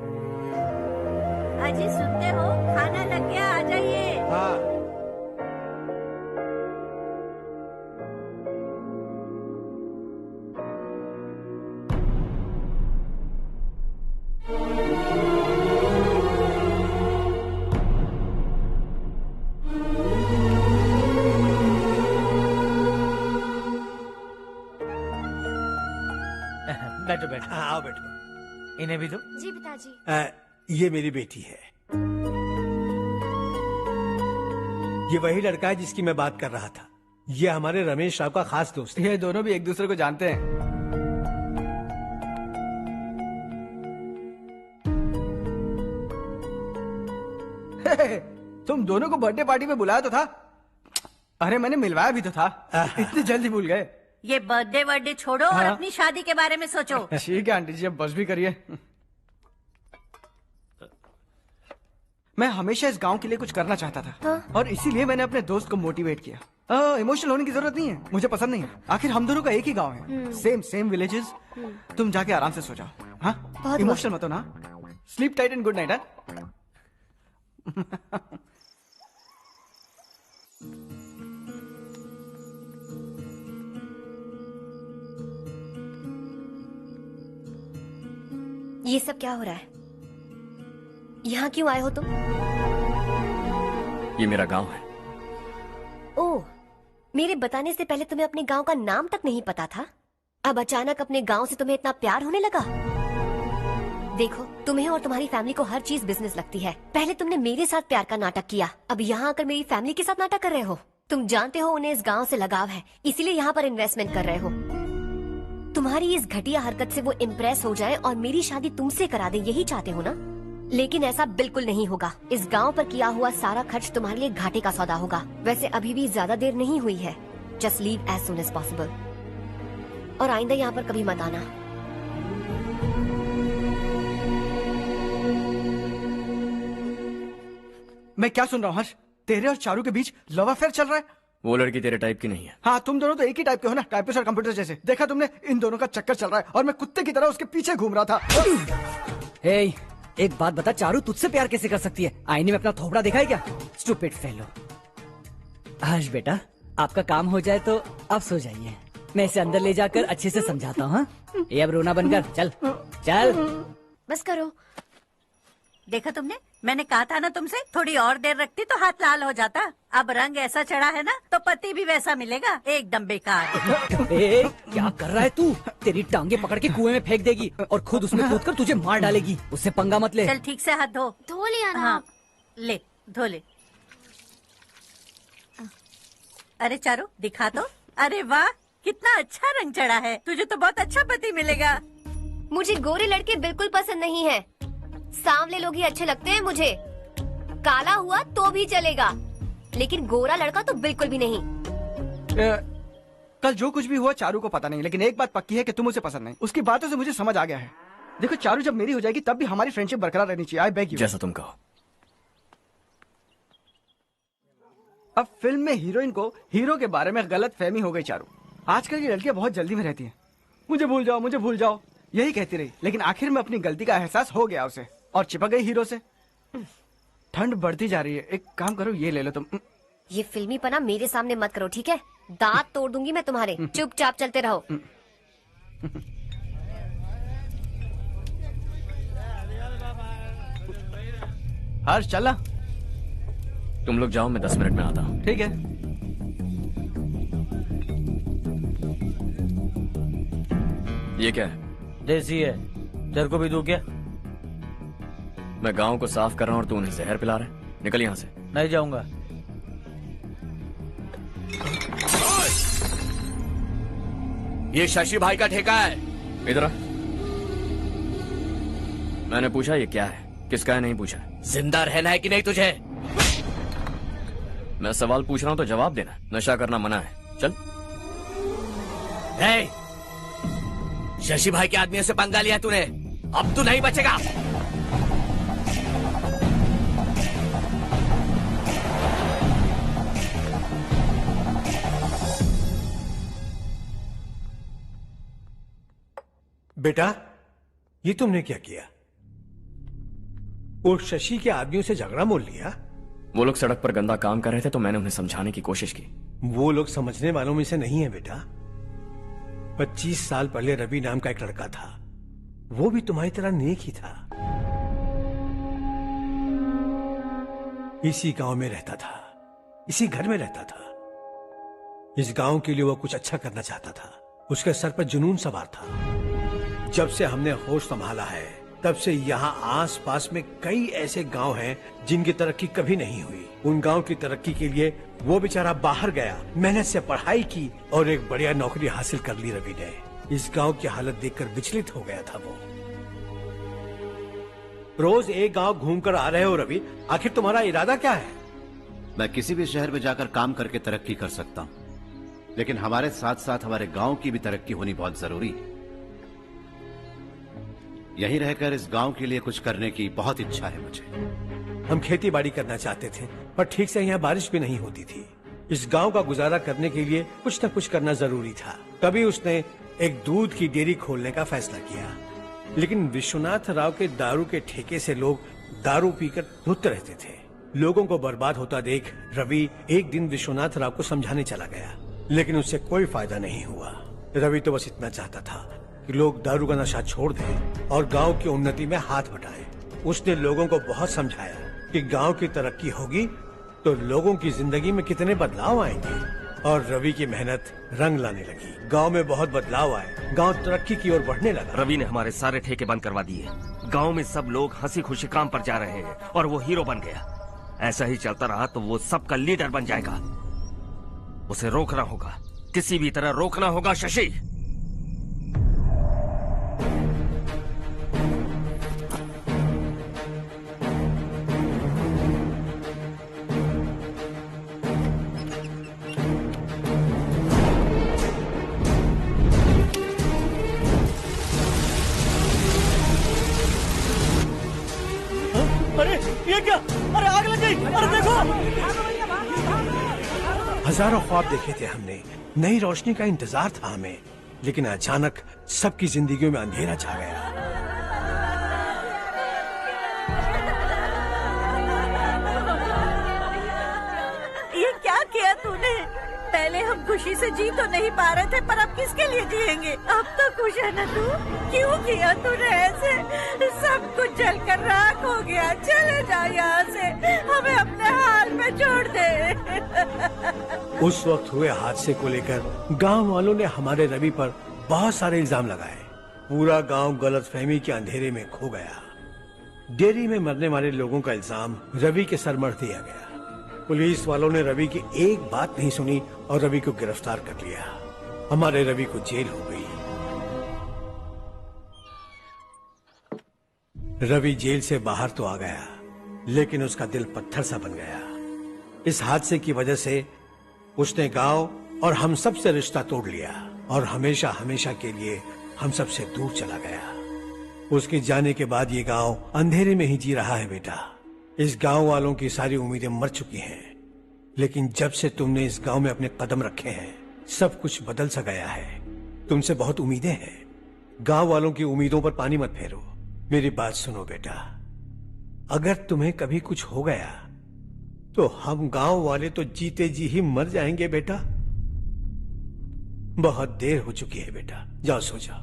अजी सुनते हो, खाना लग गया, आ जाइए। हाँ। बैठो बैठो। आओ बैठो। इन्हें भी दो। जी पिताजी। ये मेरी बेटी है। ये वही लड़का है जिसकी मैं बात कर रहा था। ये हमारे रमेश राव का खास दोस्त है। ये दोनों भी एक दूसरे को जानते हैं। तुम दोनों को बर्थडे पार्टी में बुलाया तो था। अरे मैंने मिलवाया भी तो था। इतनी जल्दी भूल गए। ये बर्थडे छोड़ो और अपनी शादी के बारे में सोचो। ठीक है आंटी जी, अब बस भी करिए। मैं हमेशा इस गांव के लिए कुछ करना चाहता था और इसीलिए मैंने अपने दोस्त को मोटिवेट किया। इमोशनल होने की जरूरत नहीं है, मुझे पसंद नहीं है। आखिर हम दोनों का एक ही गांव है, सेम विलेजेस। तुम जाके आराम से सो जाओ। हाँ, इमोशनल मत हो ना। Sleep tight and good night. ये सब क्या हो रहा है? यहाँ क्यों आए हो तुम? ये मेरा गांव है। ओह, मेरे बताने से पहले तुम्हें अपने गांव का नाम तक नहीं पता था? अब अचानक अपने गांव से तुम्हें इतना प्यार होने लगा? देखो, तुम्हें और तुम्हारी फैमिली को हर चीज बिजनेस लगती है। पहले तुमने मेरे साथ प्यार का नाटक किया, अब यहाँ आकर मेरी फैमिली के साथ नाटक कर रहे हो। तुम जानते हो उन्हें इस गांव से लगाव है, इसीलिए यहाँ पर इन्वेस्टमेंट कर रहे हो। तुम्हारी इस घटिया हरकत से वो इम्प्रेस हो जाए और मेरी शादी तुमसे करा दे, यही चाहते हो ना? लेकिन ऐसा बिल्कुल नहीं होगा। इस गांव पर किया हुआ सारा खर्च तुम्हारे लिए घाटे का सौदा होगा। वैसे अभी भी ज्यादा देर नहीं हुई है। Just leave as soon as possible और आइंदा यहाँ पर कभी मत आना। मैं क्या सुन रहा हूँ हर्ष? तेरे और चारू के बीच लव अफेयर चल रहा है? वो लड़की तेरे टाइप की नहीं है। हाँ, तुम दोनों तो एक ही टाइप के हो ना, टाइपिस्ट और कंप्यूटर जैसे। देखा तुमने, इन दोनों का चक्कर चल रहा है और मैं कुत्ते की तरह उसके पीछे घूम रहा था। हे, एक बात बता, चारू तुझसे प्यार कैसे कर सकती है? आईने में अपना थोबड़ा देखा है क्या? Stupid fellow. हर्ष बेटा, आपका काम हो जाए तो अब सो जाइए। मैं इसे अंदर ले जाकर अच्छे से समझाता हूँ। ये अब रोना बनकर चल चल। बस करो। देखा तुमने, मैंने कहा था ना तुमसे, थोड़ी और देर रखती तो हाथ लाल हो जाता। अब रंग ऐसा चढ़ा है ना तो पति भी वैसा मिलेगा। एकदम बेकार। क्या कर रहा है तू? तेरी टांगे पकड़ के कुएं में फेंक देगी और खुद उसमें कूदकर तुझे मार डालेगी। उससे पंगा मत ले। चल ठीक से हाथ धो। धो लिया ना? हाँ, ले धो ले। अरे चारू दिखा तो। अरे वाह, कितना अच्छा रंग चढ़ा है। तुझे तो बहुत अच्छा पति मिलेगा। मुझे गोरे लड़के बिल्कुल पसंद नहीं है। सांवले लोग ही अच्छे लगते हैं मुझे। काला हुआ तो भी चलेगा, लेकिन गोरा लड़का तो बिल्कुल भी नहीं। कल जो कुछ भी हुआ चारू को पता नहीं, लेकिन एक बात पक्की है कि तुम उसे पसंद नहीं। उसकी बातों से मुझे समझ आ गया है। देखो चारू जब मेरी हो जाएगी तब भी हमारी फ्रेंडशिप बरकरार रहनी चाहिए। I beg you. जैसा तुम कहो। अब फिल्म में हीरोइन को हीरो के बारे में गलत फहमी हो गई चारू। आजकल की लड़कियां बहुत जल्दी में रहती हैं। मुझे भूल जाओ, मुझे भूल जाओ, यही कहती रही, लेकिन आखिर में अपनी गलती का एहसास हो गया उसे और चिपक गई हीरो से। ठंड बढ़ती जा रही है, एक काम करो ये ले लो तुम। ये फिल्मी पना मेरे सामने मत करो, ठीक है? दांत तोड़ दूंगी मैं तुम्हारे। चुपचाप चलते रहो। हर्ष चला। तुम लोग जाओ, मैं 10 मिनट में आता हूँ। ठीक है। ये क्या है? देसी है, तेरे को भी दूं क्या? मैं गांव को साफ कर रहा हूँ और तू उन्हें जहर पिला रहा है। निकल यहाँ से। नहीं जाऊंगा। ये शशि भाई का ठेका है। इधर आ। मैंने पूछा ये क्या है, किसका है नहीं पूछा। जिंदा रहना है कि नहीं तुझे? मैं सवाल पूछ रहा हूँ तो जवाब देना। नशा करना मना है। चल। शशि भाई के आदमियों से पंगा लिया तूने, अब तू नहीं बचेगा। बेटा, ये तुमने क्या किया? वो शशि के आदमियों से झगड़ा मोल लिया? वो लोग सड़क पर गंदा काम कर रहे थे तो मैंने उन्हें समझाने की कोशिश की। वो लोग समझने वालों में से नहीं है बेटा। 25 साल पहले रवि नाम का एक लड़का था, वो भी तुम्हारी तरह नेक ही था। इसी गांव में रहता था, इसी घर में रहता था। इस गांव के लिए वो कुछ अच्छा करना चाहता था। उसके सर पर जुनून सवार था। जब से हमने होश संभाला है तब से यहाँ आस पास में कई ऐसे गांव हैं जिनकी तरक्की कभी नहीं हुई। उन गांव की तरक्की के लिए वो बेचारा बाहर गया, मेहनत से पढ़ाई की और एक बढ़िया नौकरी हासिल कर ली रवि ने। इस गांव की हालत देखकर विचलित हो गया था वो। रोज एक गांव घूमकर आ रहे हो रवि, आखिर तुम्हारा इरादा क्या है? मैं किसी भी शहर में जाकर काम करके तरक्की कर सकता हूँ, लेकिन हमारे साथ साथ हमारे गांव की भी तरक्की होनी बहुत जरूरी है। यहीं रहकर इस गांव के लिए कुछ करने की बहुत इच्छा है मुझे। हम खेती बाड़ी करना चाहते थे, पर ठीक से यहाँ बारिश भी नहीं होती थी। इस गांव का गुजारा करने के लिए कुछ न कुछ करना जरूरी था। तभी उसने एक दूध की डेयरी खोलने का फैसला किया। लेकिन विश्वनाथ राव के दारू के ठेके से लोग दारू पीकर धुत रहते थे। लोगों को बर्बाद होता देख रवि एक दिन विश्वनाथ राव को समझाने चला गया, लेकिन उससे कोई फायदा नहीं हुआ। रवि तो बस इतना चाहता था कि लोग दारू का नशा छोड़ दें और गांव की उन्नति में हाथ बटाएं। उसने लोगों को बहुत समझाया कि गांव की तरक्की होगी तो लोगों की जिंदगी में कितने बदलाव आएंगे, और रवि की मेहनत रंग लाने लगी। गांव में बहुत बदलाव आए, गांव तरक्की की ओर बढ़ने लगा। रवि ने हमारे सारे ठेके बंद करवा दिए। गांव में सब लोग हंसी खुशी काम पर जा रहे हैं और वो हीरो बन गया। ऐसा ही चलता रहा तो वो सबका लीडर बन जाएगा। उसे रोकना होगा, किसी भी तरह रोकना होगा शशि। अरे ये क्या? अरे आग लग गई! अरे देखो! हजारों ख्वाब देखे थे हमने, नई रोशनी का इंतजार था हमें, लेकिन अचानक सबकी जिंदगियों में अंधेरा छा गया। ये क्या किया तूने? पहले हम खुशी से जी तो नहीं पा रहे थे, पर अब किसके लिए जिएंगे? अब तो खुश है ना तू? क्यों किया तूने ऐसे? सब कुछ जलकर राख हो गया। चले जा यहाँ से, हमें अपने हाल में छोड़ दे। उस वक्त हुए हादसे को लेकर गांव वालों ने हमारे रवि पर बहुत सारे इल्जाम लगाए। पूरा गांव गलतफहमी के अंधेरे में खो गया। डेयरी में मरने वाले लोगों का इल्जाम रवि के सर मढ़ दिया गया। पुलिस वालों ने रवि की एक बात नहीं सुनी और रवि को गिरफ्तार कर लिया। हमारे रवि को जेल हो गई। रवि जेल से बाहर तो आ गया, लेकिन उसका दिल पत्थर सा बन गया। इस हादसे की वजह से उसने गांव और हम सब से रिश्ता तोड़ लिया और हमेशा हमेशा के लिए हम सब से दूर चला गया। उसके जाने के बाद ये गांव अंधेरे में ही जी रहा है बेटा। इस गांव वालों की सारी उम्मीदें मर चुकी हैं, लेकिन जब से तुमने इस गांव में अपने कदम रखे हैं सब कुछ बदल सा गया है। तुमसे बहुत उम्मीदें हैं। गांव वालों की उम्मीदों पर पानी मत फेरो। मेरी बात सुनो बेटा, अगर तुम्हें कभी कुछ हो गया तो हम गांव वाले तो जीते जी ही मर जाएंगे बेटा। बहुत देर हो चुकी है बेटा, जाओ सो जाओ।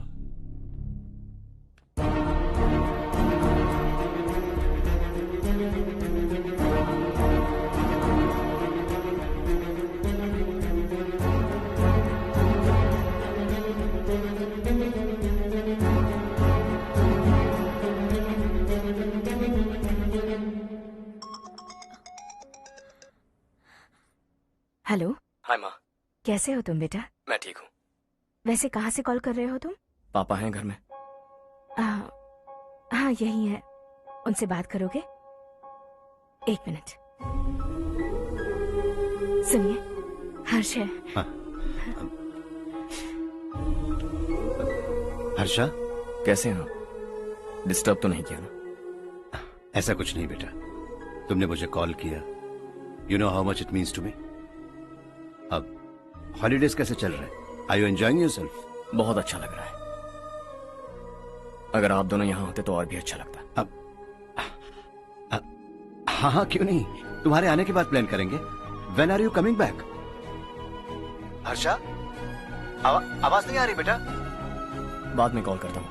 हेलो। हाय माँ। कैसे हो तुम बेटा? मैं ठीक हूँ। वैसे कहाँ से कॉल कर रहे हो तुम? पापा हैं घर में। हाँ यही है। उनसे बात करोगे? एक मिनट सुनिए, हर्ष है। हाँ। हर्षा, कैसे हैं आप? डिस्टर्ब तो नहीं किया ना? ऐसा कुछ नहीं बेटा, तुमने मुझे कॉल किया। You know how much it means to me. अब हॉलीडेज कैसे चल रहे हैं? Are you enjoying yourself? बहुत अच्छा लग रहा है। अगर आप दोनों यहाँ होते तो और भी अच्छा लगता। हाँ हाँ क्यों नहीं, तुम्हारे आने के बाद प्लान करेंगे। When are you coming back? Harsha, आवाज नहीं आ रही बेटा। बाद में कॉल करता हूँ।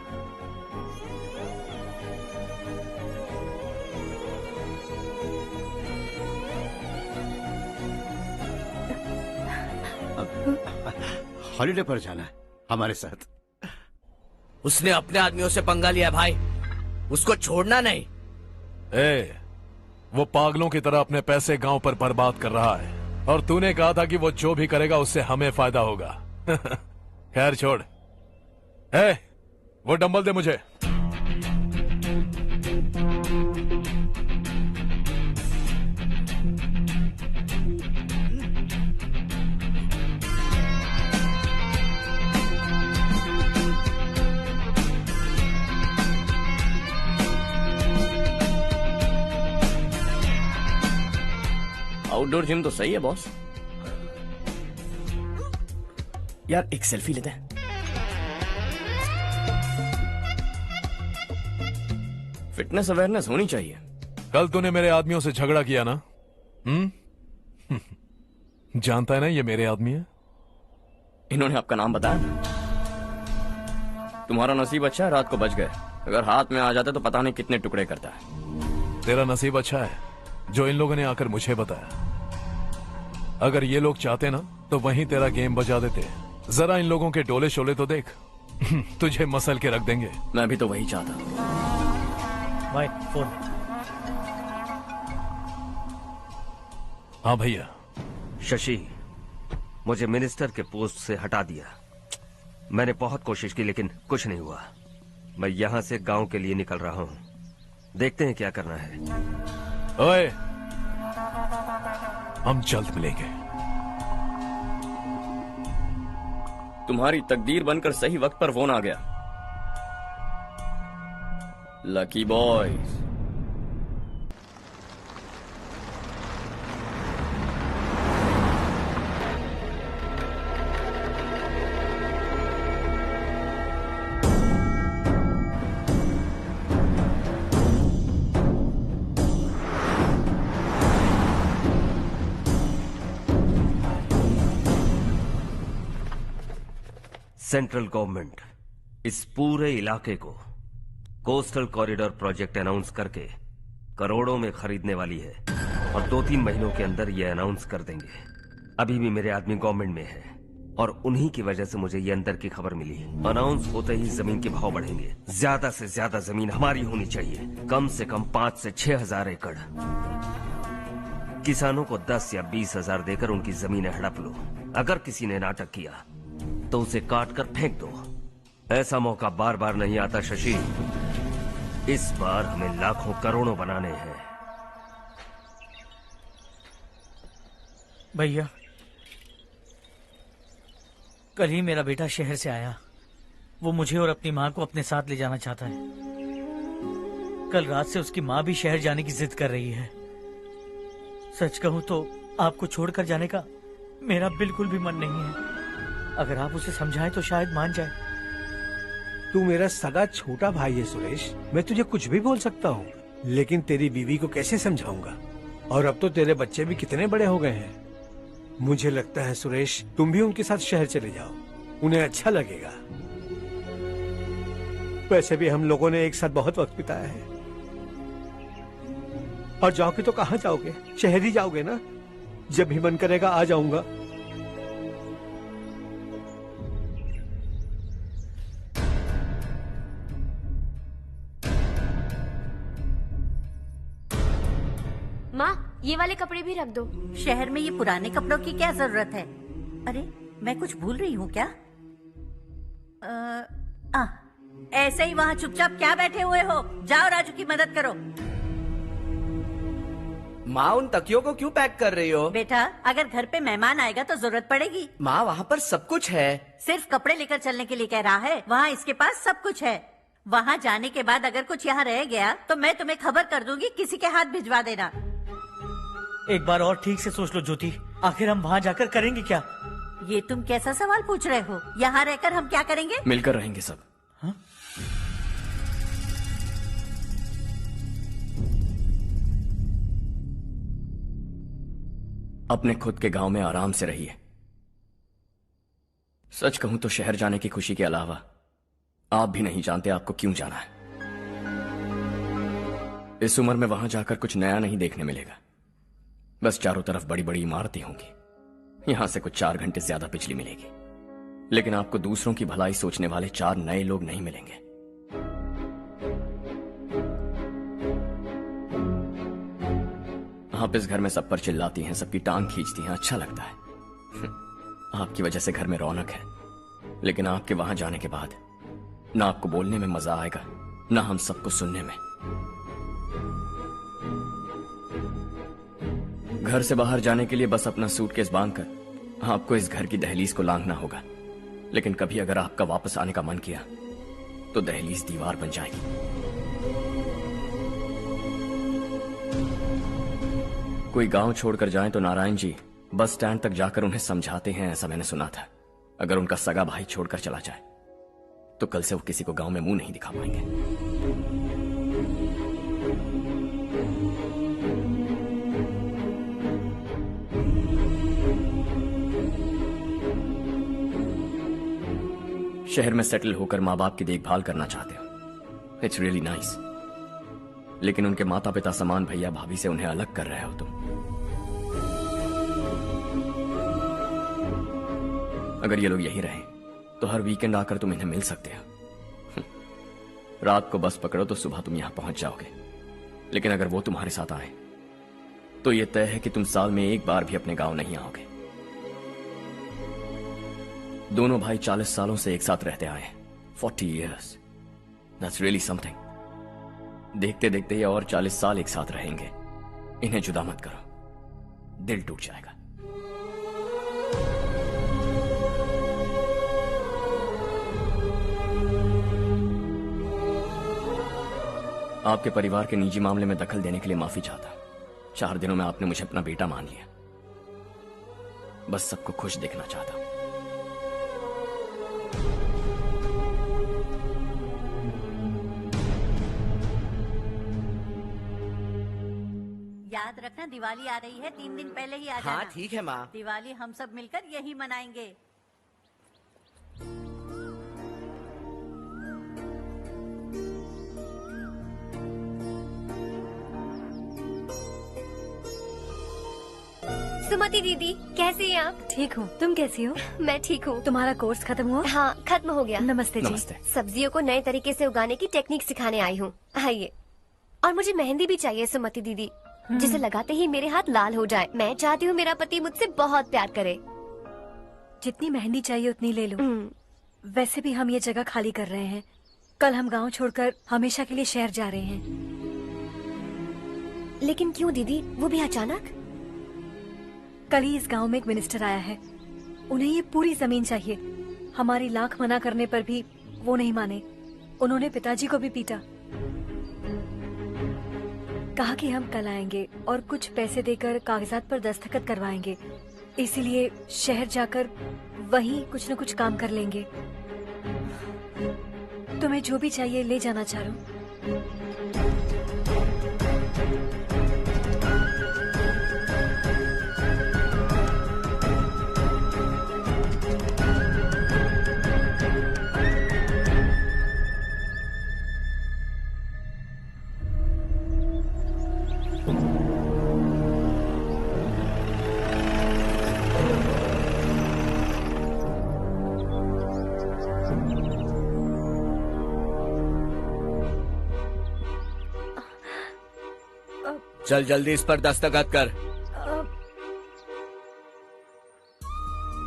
हॉलीडे पर जाना है हमारे साथ। उसने अपने आदमियों से पंगा लिया भाई, उसको छोड़ना नहीं। वो पागलों की तरह अपने पैसे गांव पर बर्बाद कर रहा है और तूने कहा था कि वो जो भी करेगा उससे हमें फायदा होगा। खैर छोड़। वो डंबल दे मुझे। आउटडोर जिम तो सही है बॉस। यार एक सेल्फी लेते हैं। फिटनेस अवेयरनेस होनी चाहिए। कल तूने मेरे आदमियों से झगड़ा किया ना? जानता है ना ये मेरे आदमी है। इन्होंने आपका नाम बताया? तुम्हारा नसीब अच्छा है रात को बच गए, अगर हाथ में आ जाते तो पता नहीं कितने टुकड़े करता है। तेरा नसीब अच्छा है जो इन लोगों ने आकर मुझे बताया। अगर ये लोग चाहते ना तो वहीं तेरा गेम बजा देते। जरा इन लोगों के डोले शोले तो देख। तुझे मसल के रख देंगे। मैं भी तो वही चाहता। भाई फोन। हाँ भैया। शशि, मुझे मिनिस्टर के पोस्ट से हटा दिया। मैंने बहुत कोशिश की लेकिन कुछ नहीं हुआ। मैं यहाँ से गांव के लिए निकल रहा हूँ। देखते हैं क्या करना है। ओए, हम जल्द मिलेंगे। तुम्हारी तकदीर बनकर सही वक्त पर फोन आ गया। Lucky boys. सेंट्रल गवर्नमेंट इस पूरे इलाके को कोस्टल कॉरिडोर प्रोजेक्ट अनाउंस करके करोड़ों में खरीदने वाली है और 2-3 महीनों के अंदर ये अनाउंस कर देंगे। अभी भी मेरे आदमी गवर्नमेंट में है और उन्हीं की वजह से मुझे ये अंदर की खबर मिली। अनाउंस होते ही जमीन के भाव बढ़ेंगे। ज्यादा से ज्यादा जमीन हमारी होनी चाहिए, कम से कम 5 से 6 हजार एकड़। किसानों को 10 या 20 हजार देकर उनकी जमीनें हड़प लो। अगर किसी ने नाटक किया तो उसे काट कर फेंक दो। ऐसा मौका बार बार नहीं आता शशि। इस बार हमें लाखों करोड़ों बनाने हैं। भैया, कल ही मेरा बेटा शहर से आया। वो मुझे और अपनी माँ को अपने साथ ले जाना चाहता है। कल रात से उसकी माँ भी शहर जाने की जिद कर रही है। सच कहूँ तो आपको छोड़कर जाने का मेरा बिल्कुल भी मन नहीं है। अगर आप उसे समझाएं तो शायद मान जाए। तू मेरा सगा छोटा भाई है सुरेश, मैं तुझे कुछ भी बोल सकता हूँ, लेकिन तेरी बीवी को कैसे समझाऊंगा? और अब तो तेरे बच्चे भी कितने बड़े हो गए हैं। मुझे लगता है सुरेश, तुम भी उनके साथ शहर चले जाओ, उन्हें अच्छा लगेगा। वैसे भी हम लोगों ने एक साथ बहुत वक्त बिताया है। और जाओगे तो कहाँ जाओगे? शहर ही जाओगे ना? जब भी मन करेगा आ जाऊंगा। माँ, ये वाले कपड़े भी रख दो। शहर में ये पुराने कपड़ों की क्या जरूरत है? अरे, मैं कुछ भूल रही हूँ क्या? ऐसे ही वहाँ चुपचाप क्या बैठे हुए हो? जाओ राजू की मदद करो। माँ, उन तकियों को क्यों पैक कर रही हो? बेटा, अगर घर पे मेहमान आएगा तो जरूरत पड़ेगी। माँ, वहाँ पर सब कुछ है। सिर्फ कपड़े लेकर चलने के लिए कह रहा है? वहाँ इसके पास सब कुछ है। वहाँ जाने के बाद अगर कुछ यहाँ रह गया तो मैं तुम्हें खबर कर दूंगी, किसी के हाथ भिजवा देना। एक बार और ठीक से सोच लो ज्योति, आखिर हम वहाँ जाकर करेंगे क्या? ये तुम कैसा सवाल पूछ रहे हो? यहाँ रहकर हम क्या करेंगे? मिलकर रहेंगे सब। हाँ? अपने खुद के गांव में आराम से रहिए। सच कहूं तो शहर जाने की खुशी के अलावा आप भी नहीं जानते आपको क्यों जाना है। इस उम्र में वहां जाकर कुछ नया नहीं देखने मिलेगा। बस चारों तरफ बड़ी बड़ी इमारतें होंगी। यहां से कुछ 4 घंटे ज्यादा बिजली मिलेगी, लेकिन आपको दूसरों की भलाई सोचने वाले 4 नए लोग नहीं मिलेंगे। आप इस घर में सब पर चिल्लाती हैं, सबकी टांग खींचती हैं, अच्छा लगता है। आपकी वजह से घर में रौनक है, लेकिन आपके वहां जाने के बाद ना आपको बोलने में मजा आएगा, ना हम सबको सुनने में। घर से बाहर जाने के लिए बस अपना सूटकेस बांधकर आपको इस घर की दहलीज को लांघना होगा। लेकिन कभी अगर आपका वापस आने का मन किया तो दहलीज दीवार बन जाएगी। कोई गांव छोड़कर जाएं तो नारायण जी बस स्टैंड तक जाकर उन्हें समझाते हैं, ऐसा मैंने सुना था। अगर उनका सगा भाई छोड़कर चला जाए तो कल से वो किसी को गांव में मुंह नहीं दिखा पाएंगे। शहर में सेटल होकर माँ बाप की देखभाल करना चाहते हो, इट्स रियली नाइस। लेकिन उनके माता पिता समान भैया भाभी से उन्हें अलग कर रहे हो तुम। अगर ये लोग यही रहे तो हर वीकेंड आकर तुम इन्हें मिल सकते हो। रात को बस पकड़ो तो सुबह तुम यहां पहुंच जाओगे। लेकिन अगर वो तुम्हारे साथ आए तो ये तय है कि तुम साल में एक बार भी अपने गांव नहीं आओगे। दोनों भाई 40 सालों से एक साथ रहते आए, 40 years, that's really something। देखते देखते ये और 40 साल एक साथ रहेंगे। इन्हें जुदा मत करो, दिल टूट जाएगा। आपके परिवार के निजी मामले में दखल देने के लिए माफी चाहता। 4 दिनों में आपने मुझे अपना बेटा मान लिया। बस सबको खुश देखना चाहता। याद रखना, दिवाली आ रही है, 3 दिन पहले ही आ जाना। हाँ ठीक है माँ। दिवाली हम सब मिलकर यही मनाएंगे। सुमति दीदी, कैसे हैं आप? ठीक हूँ, तुम कैसी हो? मैं ठीक हूँ। तुम्हारा कोर्स खत्म हुआ? हाँ, खत्म हो गया। नमस्ते जी। नमस्ते। सब्जियों को नए तरीके से उगाने की टेक्निक सिखाने आई हूँ। आइए। और मुझे मेहंदी भी चाहिए सुमति दीदी, जिसे लगाते ही मेरे हाथ लाल हो जाए। मैं चाहती हूँ मेरा पति मुझसे बहुत प्यार करे। जितनी मेहंदी चाहिए उतनी ले लो। वैसे भी हम ये जगह खाली कर रहे हैं। कल हम गांव छोड़कर हमेशा के लिए शहर जा रहे हैं। लेकिन क्यों दीदी, वो भी अचानक? कल ही इस गांव में एक मिनिस्टर आया है, उन्हें ये पूरी जमीन चाहिए। हमारी लाख मना करने पर भी वो नहीं माने। उन्होंने पिताजी को भी पीटा। कहा कि हम कल आएंगे और कुछ पैसे देकर कागजात पर दस्तखत करवाएंगे। इसीलिए शहर जाकर वहीं कुछ न कुछ काम कर लेंगे। तुम्हें जो भी चाहिए ले जाना चारू। चल जल्दी इस पर दस्तखत कर।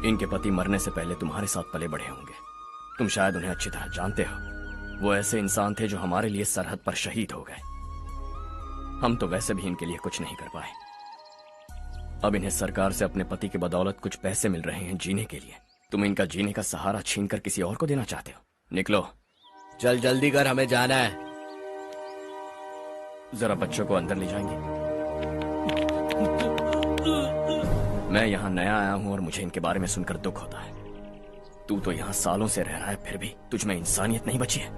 इनके पति मरने से पहले तुम्हारे साथ पले बढ़े होंगे। तुम शायद उन्हें अच्छी तरह जानते हो। वो ऐसे इंसान थे जो हमारे लिए सरहद पर शहीद हो गए। हम तो वैसे भी इनके लिए कुछ नहीं कर पाए। अब इन्हें सरकार से अपने पति की बदौलत कुछ पैसे मिल रहे हैं जीने के लिए। तुम इनका जीने का सहारा छीनकर किसी और को देना चाहते हो। निकलो, चल जल्दी कर, हमें जाना है। जरा बच्चों को अंदर ले जाएंगे। मैं यहाँ नया आया हूँ और मुझे इनके बारे में सुनकर दुख होता है। तू तो यहाँ सालों से रह रहा है, फिर भी तुझ में इंसानियत नहीं बची है।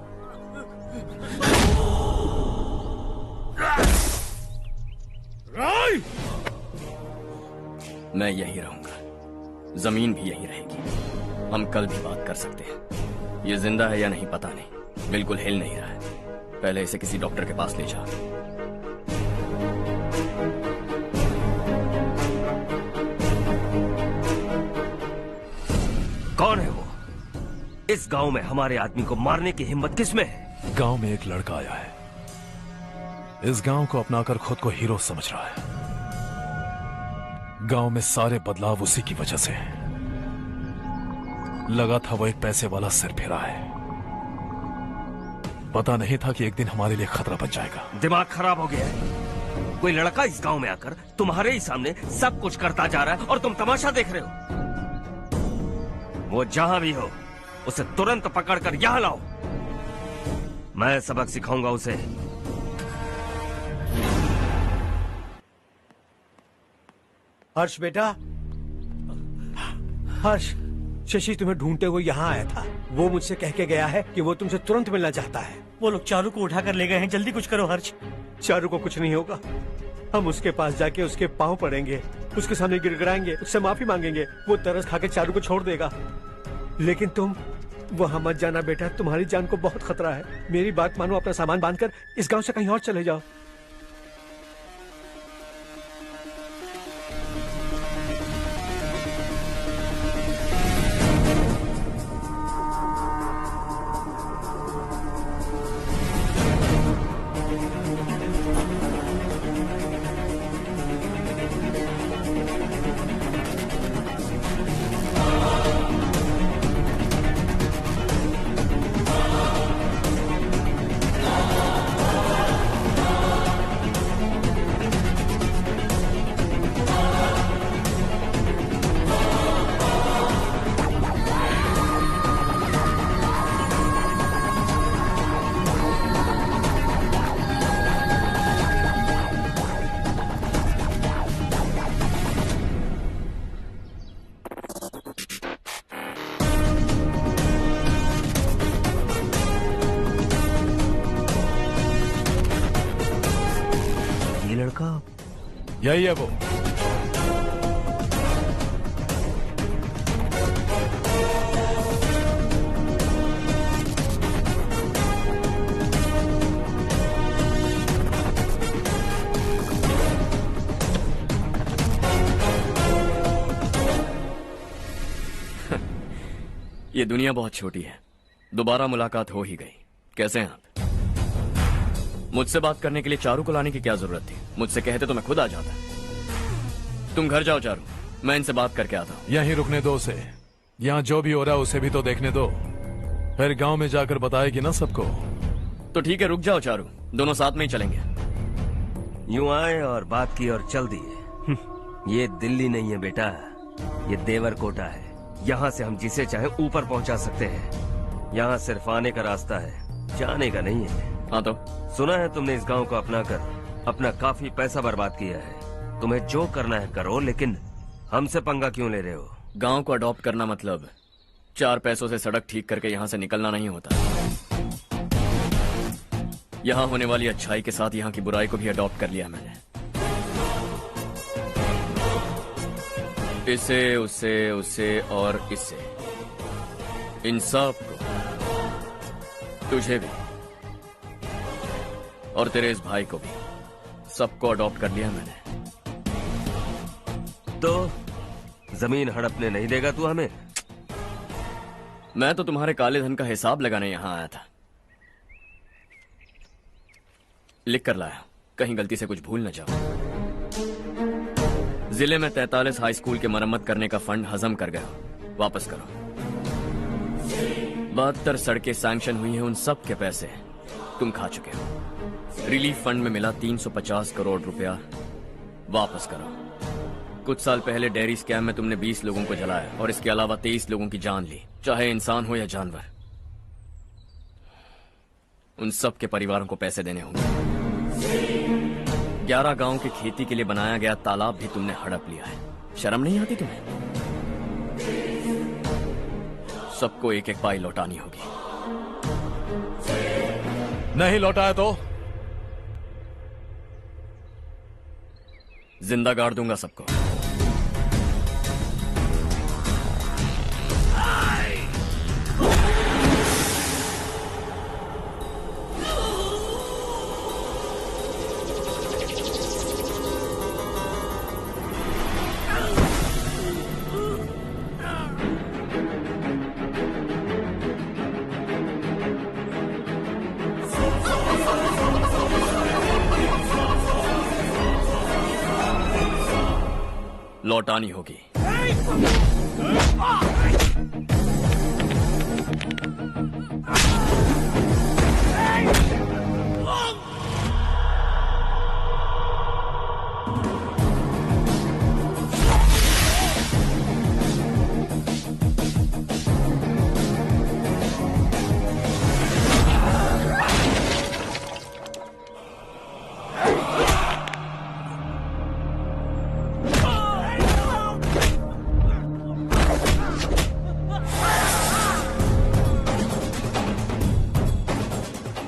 मैं यहीं रहूंगा, जमीन भी यहीं रहेगी। हम कल भी बात कर सकते हैं। ये जिंदा है या नहीं पता नहीं, बिल्कुल हिल नहीं रहा है। पहले इसे किसी डॉक्टर के पास ले जा। कौन है वो? इस गांव में हमारे आदमी को मारने की हिम्मत किसमें है? गांव में एक लड़का आया है, इस गांव को अपनाकर खुद को हीरो समझ रहा है। गांव में सारे बदलाव उसी की वजह से है। लगा था वो एक पैसे वाला सिरफिरा है। पता नहीं था कि एक दिन हमारे लिए खतरा बन जाएगा। दिमाग खराब हो गया है। कोई लड़का इस गांव में आकर तुम्हारे ही सामने सब कुछ करता जा रहा है और तुम तमाशा देख रहे हो। वो जहां भी हो उसे तुरंत पकड़कर यहां लाओ। मैं सबक सिखाऊंगा उसे। हर्ष बेटा, हर्ष, शशि तुम्हें ढूंढते हुए यहाँ आया था। वो मुझसे कह के गया है कि वो तुमसे तुरंत मिलना चाहता है। वो लोग चारू को उठाकर ले गए हैं, जल्दी कुछ करो हर्ष। चारू को कुछ नहीं होगा। हम उसके पास जाके उसके पांव पड़ेंगे, उसके सामने गिड़गिड़ाएंगे, उससे माफी मांगेंगे। वो तरस खा के चारू को छोड़ देगा। लेकिन तुम वहां मत जाना बेटा, तुम्हारी जान को बहुत खतरा है। मेरी बात मानो, अपना सामान बांधकर इस गांव से कहीं और चले जाओ। यही है वो। ये दुनिया बहुत छोटी है। दोबारा मुलाकात हो ही गई। कैसे हैं आप? मुझसे बात करने के लिए चारू को लाने की क्या जरूरत थी? मुझसे कहते तो मैं खुद आ जाता। तुम घर जाओ चारू, मैं इनसे बात करके आता हूँ। यहीं रुकने दो उसे। यहाँ जो भी हो रहा है उसे भी तो देखने दो, फिर गांव में जाकर बताएगी ना सबको। तो ठीक है, रुक जाओ चारू, दोनों साथ में ही चलेंगे। यूं आए और बात की और चल दिए। ये दिल्ली नहीं है बेटा, ये देवर कोटा है। यहाँ से हम जिसे चाहे ऊपर पहुँचा सकते हैं। यहाँ सिर्फ आने का रास्ता है, जाने का नहीं है। हाँ तो सुना है तुमने इस गांव को अपना कर अपना काफी पैसा बर्बाद किया है। तुम्हें जो करना है करो, लेकिन हमसे पंगा क्यों ले रहे हो? गांव को अडॉप्ट करना मतलब 4 पैसों से सड़क ठीक करके यहाँ से निकलना नहीं होता। यहाँ होने वाली अच्छाई के साथ यहाँ की बुराई को भी अडॉप्ट कर लिया मैंने। इसे, उसे, उसे और इससे, इन सब को, तुझे भी और तेरे इस भाई को भी, सबको अडॉप्ट कर लिया मैंने। तो जमीन हड़पने नहीं देगा तू हमें? मैं तो तुम्हारे काले धन का हिसाब लगाने यहां आया था। लिख कर लाया, कहीं गलती से कुछ भूल न जाओ। जिले में 43 हाई स्कूल के मरम्मत करने का फंड हजम कर गया, वापस करो। 72 सड़कें सैंक्शन हुई हैं, उन सब के पैसे तुम खा चुके हो। रिलीफ फंड में मिला 350 करोड़ रुपया, वापस करो। कुछ साल पहले डेयरी स्कैम में तुमने 20 लोगों को जलाया और इसके अलावा 23 लोगों की जान ली, चाहे इंसान हो या जानवर। उन सब के परिवारों को पैसे देने होंगे। 11 गांव की खेती के लिए बनाया गया तालाब भी तुमने हड़प लिया है। शर्म नहीं आती तुम्हें? सबको एक एक पाई लौटानी होगी। नहीं लौटाया तो जिंदा गाड़ दूंगा सबको। लौटानी होगी।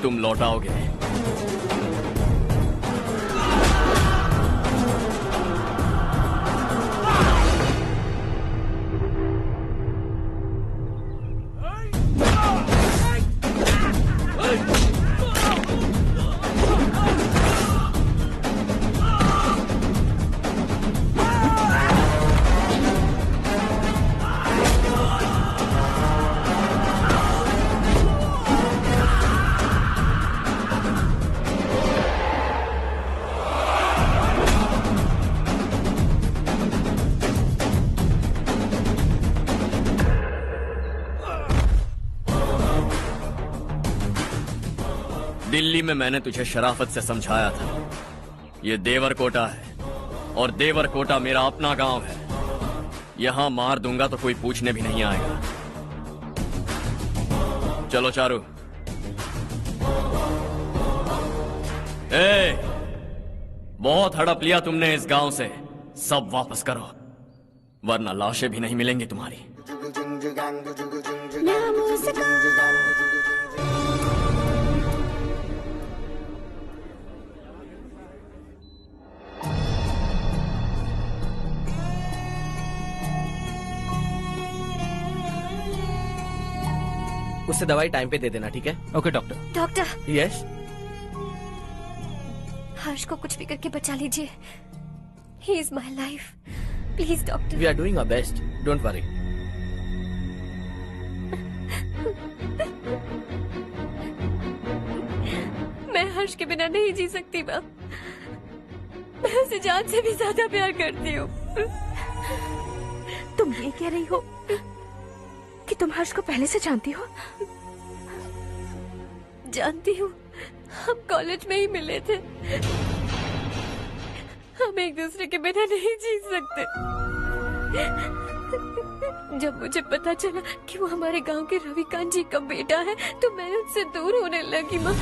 तुम लौटाओगे। दिल्ली में मैंने तुझे शराफत से समझाया था, ये देवर कोटा है और देवर कोटा मेरा अपना गांव है। यहां मार दूंगा तो कोई पूछने भी नहीं आएगा। चलो चारू। बहुत हड़प लिया तुमने इस गांव से, सब वापस करो वरना लाशें भी नहीं मिलेंगी तुम्हारी। उससे दवाई टाइम पे दे देना, ठीक है? Okay doctor. Doctor. Yes. Harsh को कुछ भी करके बचा लीजिए। He is my life, please doctor. We are doing our best, don't worry. मैं हर्ष के बिना नहीं जी सकती मैम। मैं उसे जान से भी ज्यादा प्यार करती हूँ। तुम ये कह रही हो कि तुम हर्ष को पहले से जानती हो? जानती हूँ, हम कॉलेज में ही मिले थे। हम एक दूसरे के बिना नहीं जी सकते। जब मुझे पता चला कि वो हमारे गांव के रविकांत जी का बेटा है तो मैं उनसे दूर होने लगी माँ।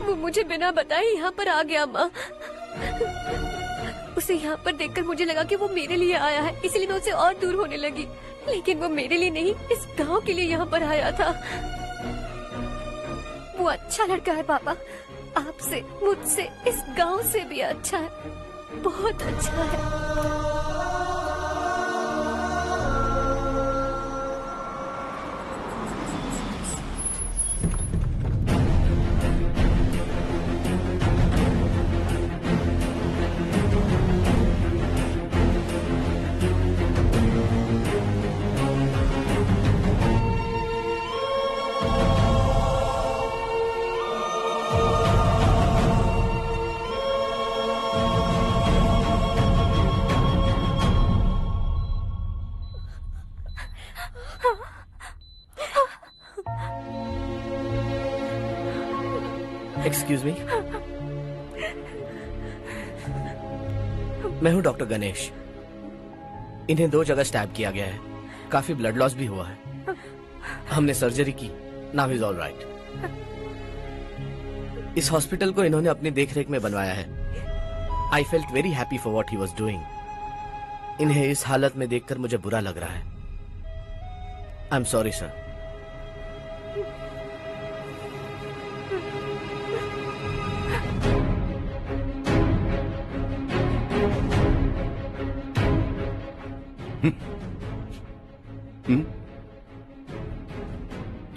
वो मुझे बिना बताए यहाँ पर आ गया माँ। उसे यहाँ पर देखकर मुझे लगा कि वो मेरे लिए आया है, इसलिए मैं उससे और दूर होने लगी। लेकिन वो मेरे लिए नहीं, इस गांव के लिए यहाँ पर आया था। वो अच्छा लड़का है पापा, आपसे, मुझसे, इस गांव से भी अच्छा है, बहुत अच्छा है। एक्सक्यूज मी, मैं हूं डॉक्टर गणेश। इन्हें 2 जगह स्टैब किया गया है, काफी ब्लड लॉस भी हुआ है। हमने सर्जरी की, नाउ इज ऑल राइट। इस हॉस्पिटल को इन्होंने अपनी देखरेख में बनवाया है। I felt very happy for what he was doing. इन्हें इस हालत में देखकर मुझे बुरा लग रहा है। I am sorry sir.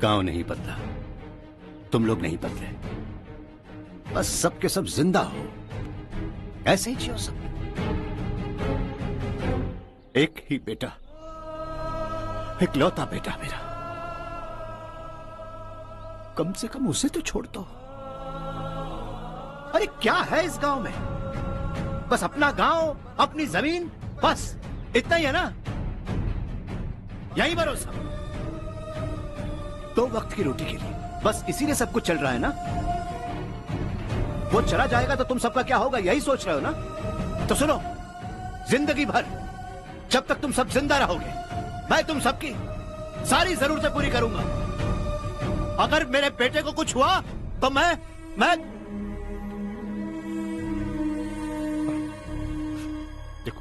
गांव नहीं बदला, तुम लोग नहीं बदले, बस सब के सब जिंदा हो, ऐसे ही जियो सब। एक ही बेटा, इकलौता बेटा मेरा, कम से कम उसे तो छोड़ दो। अरे क्या है इस गांव में? बस अपना गांव, अपनी जमीन, बस इतना ही है ना? यही भरोसा, 2 वक्त की रोटी के लिए, बस इसीलिए सब कुछ चल रहा है ना? वो चला जाएगा तो तुम सबका क्या होगा, यही सोच रहे हो ना? तो सुनो, जिंदगी भर जब तक तुम सब जिंदा रहोगे, मैं तुम सबकी सारी जरूरतें पूरी करूंगा। अगर मेरे बेटे को कुछ हुआ तो मैं देखो,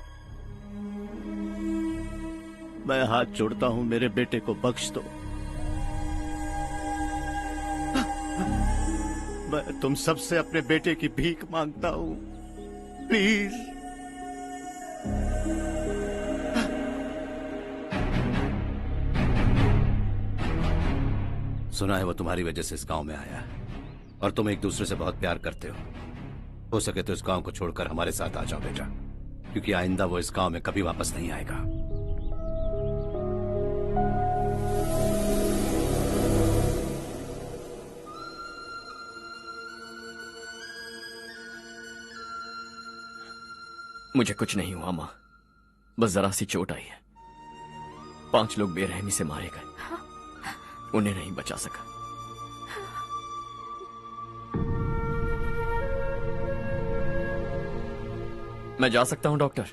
मैं हाथ जोड़ता हूं, मेरे बेटे को बख्श दो। मैं तुम सबसे अपने बेटे की भीख मांगता हूं, प्लीज। सुना है वो तुम्हारी वजह से इस गांव में आया है और तुम एक दूसरे से बहुत प्यार करते हो सके तो इस गांव को छोड़कर हमारे साथ आ जाओ बेटा, क्योंकि आइंदा वो इस गांव में कभी वापस नहीं आएगा। मुझे कुछ नहीं हुआ माँ, बस जरा सी चोट आई है। 5 लोग बेरहमी से मारे गए, उन्हें नहीं बचा सका। मैं जा सकता हूं डॉक्टर,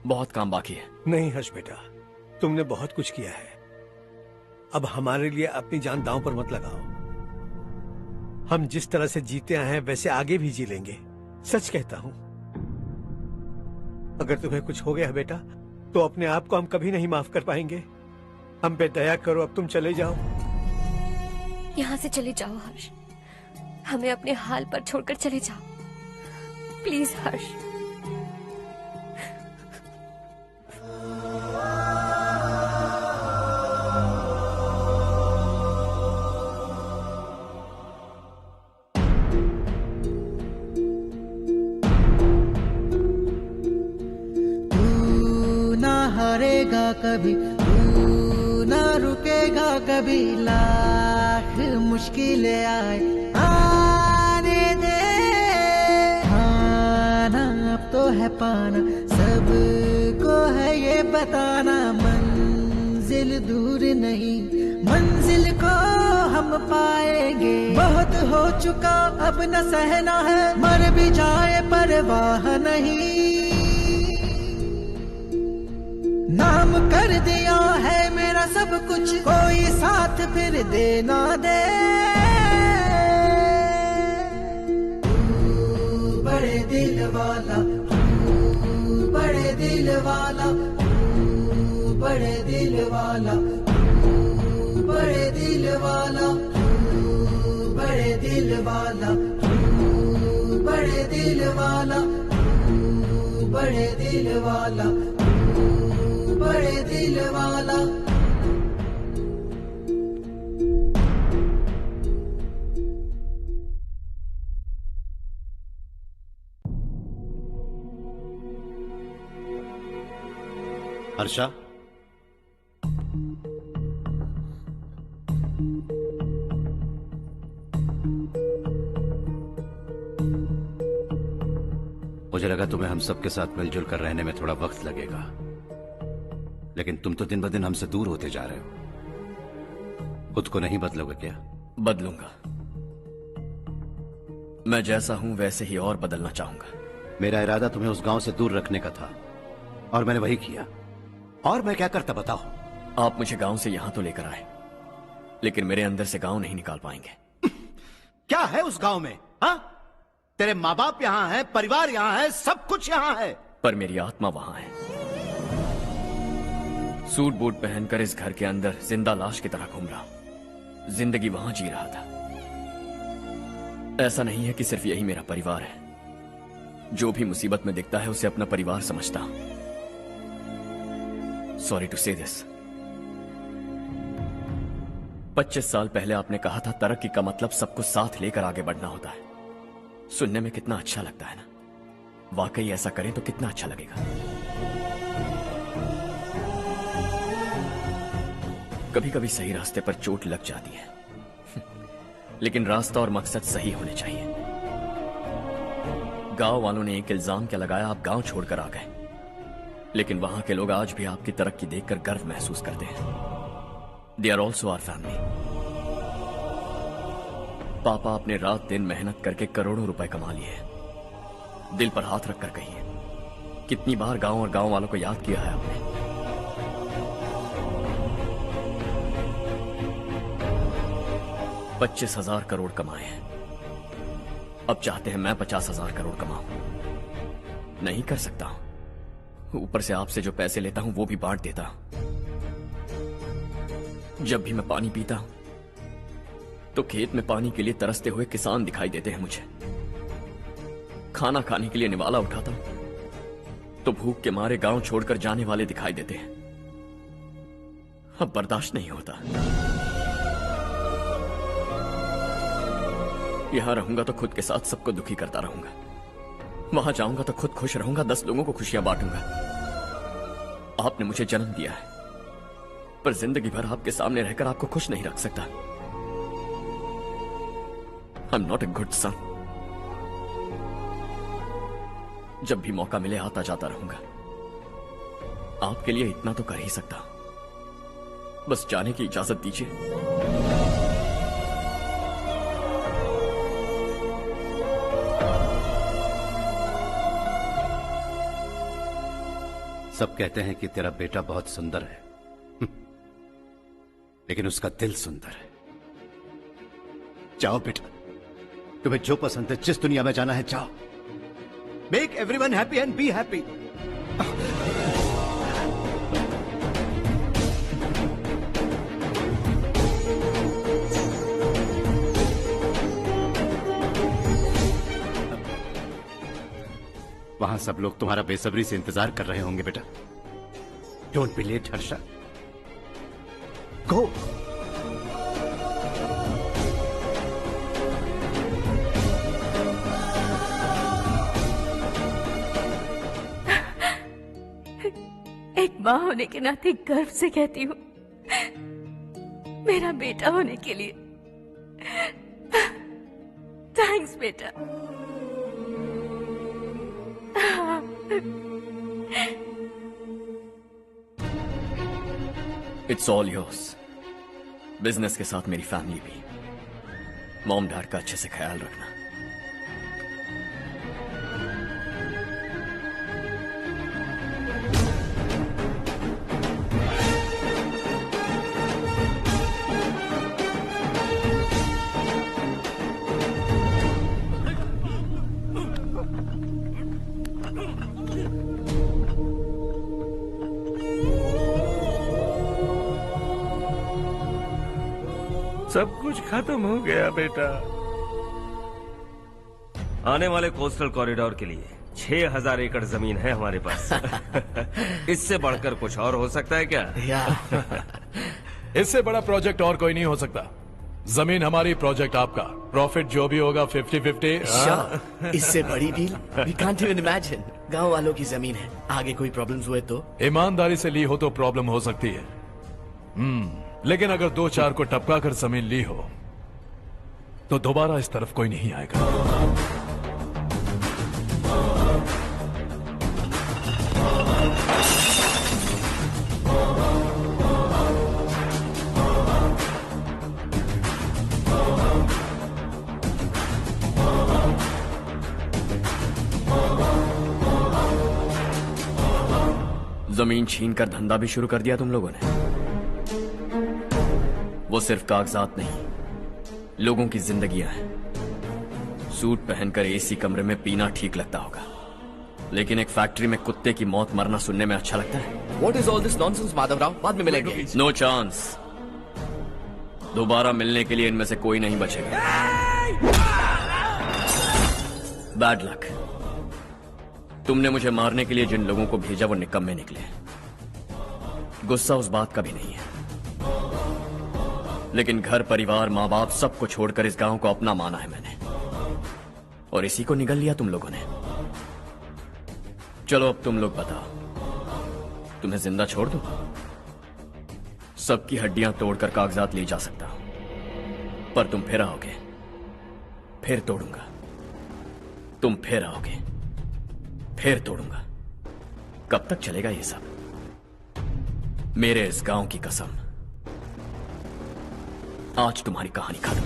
बहुत काम बाकी है। नहीं हर्ष बेटा, तुमने बहुत कुछ किया है, अब हमारे लिए अपनी जान दांव पर मत लगाओ। हम जिस तरह से जीते आए हैं वैसे आगे भी जी लेंगे, सच कहता हूं। अगर तुम्हें कुछ हो गया बेटा तो अपने आप को हम कभी नहीं माफ कर पाएंगे। हम पे दया करो, अब तुम चले जाओ। यहाँ से चले जाओ हर्ष, हमें अपने हाल पर छोड़कर चले जाओ, प्लीज हर्ष। हारेगा कभी, तू ना रुकेगा कभी, लाख मुश्किलें आए आने दे। खाना अब तो है पाना, सबको है ये बताना, मंजिल दूर नहीं, मंजिल को हम पाएंगे। बहुत हो चुका अब न सहना है, मर भी जाए परवाह नहीं। नाम कर दिया है मेरा सब कुछ, कोई साथ फिर दे ना दे। बड़े दिल वाला, बड़े दिल वाला, बड़े दिल वाला, बड़े दिल वाला, बड़े दिल वाला, बड़े दिल वाला, बड़े दिल वाला, बड़े दिल वाला। हर्षा, मुझे लगा तुम्हें हम सबके साथ मिलजुल कर रहने में थोड़ा वक्त लगेगा, लेकिन तुम तो दिन ब दिन हमसे दूर होते जा रहे हो। खुद को नहीं बदलोगे क्या? बदलूंगा। मैं जैसा हूं वैसे ही और बदलना चाहूंगा। मेरा इरादा तुम्हें उस गांव से दूर रखने का था और मैंने वही किया। और मैं क्या करता बताओ? आप मुझे गांव से यहां तो लेकर आए, लेकिन मेरे अंदर से गांव नहीं निकाल पाएंगे। क्या है उस गांव में? हाँ, तेरे माँ बाप यहाँ हैं, परिवार यहाँ है, सब कुछ यहाँ है, पर मेरी आत्मा वहां है। सूट बूट पहनकर इस घर के अंदर जिंदा लाश की तरह घूम रहा हूं। जिंदगी वहां जी रहा था। ऐसा नहीं है कि सिर्फ यही मेरा परिवार है। जो भी मुसीबत में दिखता है उसे अपना परिवार समझता हूं। सॉरी टू से दिस। 25 साल पहले आपने कहा था तरक्की का मतलब सबको साथ लेकर आगे बढ़ना होता है। सुनने में कितना अच्छा लगता है ना? वाकई ऐसा करें तो कितना अच्छा लगेगा। कभी कभी सही रास्ते पर चोट लग जाती है, लेकिन रास्ता और मकसद सही होने चाहिए। गांव वालों ने एक इल्जाम क्या लगाया, आप गांव छोड़कर आ गए, लेकिन वहां के लोग आज भी आपकी तरक्की देखकर गर्व महसूस करते हैं। They are also our family. पापा आपने रात दिन मेहनत करके करोड़ों रुपए कमा लिए। दिल पर हाथ रखकर कहिए, कितनी बार गांव और गांव वालों को याद किया है आपने? $25,000 करोड़ कमाए हैं। अब चाहते हैं मैं 50,000 करोड़ कमाऊं। नहीं कर सकता हूं। ऊपर से आपसे जो पैसे लेता हूं वो भी बांट देता हूं। जब भी मैं पानी पीता हूं तो खेत में पानी के लिए तरसते हुए किसान दिखाई देते हैं मुझे। खाना खाने के लिए निवाला उठाता हूं तो भूख के मारे गांव छोड़कर जाने वाले दिखाई देते हैं। अब बर्दाश्त नहीं होता। यहां रहूंगा तो खुद के साथ सबको दुखी करता रहूंगा। वहां जाऊंगा तो खुद खुश रहूंगा, 10 लोगों को खुशियां बांटूंगा। आपने मुझे जन्म दिया है, पर जिंदगी भर आपके सामने रहकर आपको खुश नहीं रख सकता। I am not a good son. जब भी मौका मिले आता जाता रहूंगा। आपके लिए इतना तो कर ही सकता हूं। बस जाने की इजाजत दीजिए। सब कहते हैं कि तेरा बेटा बहुत सुंदर है, लेकिन उसका दिल सुंदर है। जाओ बेटा, तुम्हें जो पसंद है, जिस दुनिया में जाना है जाओ। Make everyone happy and be happy. वहां सब लोग तुम्हारा बेसब्री से इंतजार कर रहे होंगे बेटा। डोंट बी लेट हर्षा, गो। एक माँ होने के नाते गर्व से कहती हूँ, मेरा बेटा होने के लिए थैंक्स बेटा। It's all yours. बिजनेस के साथ मेरी फैमिली भी। मॉम डैड का अच्छे से ख्याल रखना। सब कुछ खत्म हो गया बेटा। आने वाले कोस्टल कॉरिडोर के लिए 6000 एकड़ जमीन है हमारे पास। इससे बढ़कर कुछ और हो सकता है क्या? इससे बड़ा प्रोजेक्ट और कोई नहीं हो सकता। जमीन हमारी, प्रोजेक्ट आपका। प्रॉफिट जो भी होगा 50-50। इससे बड़ी deal we can't even imagine. गांव वालों की जमीन है, आगे कोई प्रॉब्लम्स हुए तो? ईमानदारी से ली हो तो प्रॉब्लम हो सकती है, लेकिन अगर 2-4 को टपका कर जमीन ली हो तो दोबारा इस तरफ कोई नहीं आएगा। जमीन छीन कर धंधा भी शुरू कर दिया तुम लोगों ने। वो सिर्फ कागजात नहीं, लोगों की जिंदगियां हैं। सूट पहनकर एसी कमरे में पीना ठीक लगता होगा, लेकिन एक फैक्ट्री में कुत्ते की मौत मरना सुनने में अच्छा लगता है। What is all this nonsense, Madhavrao? बाद में मिलेंगे। No chance. दोबारा मिलने के लिए इनमें से कोई नहीं बचेगा। Bad luck. तुमने मुझे मारने के लिए जिन लोगों को भेजा वो निकम्मे निकले। गुस्सा उस बात का भी नहीं है, लेकिन घर परिवार माँ बाप सबको छोड़कर इस गांव को अपना माना है मैंने, और इसी को निगल लिया तुम लोगों ने। चलो अब तुम लोग बताओ, तुम्हें जिंदा छोड़ दूं? सबकी हड्डियां तोड़कर कागजात ले जा सकता हूं, पर तुम फिर आओगे, फिर तोड़ूंगा। तुम फिर आओगे, फिर तोड़ूंगा। कब तक चलेगा ये सब? मेरे इस गांव की कसम, आज तुम्हारी कहानी खत्म।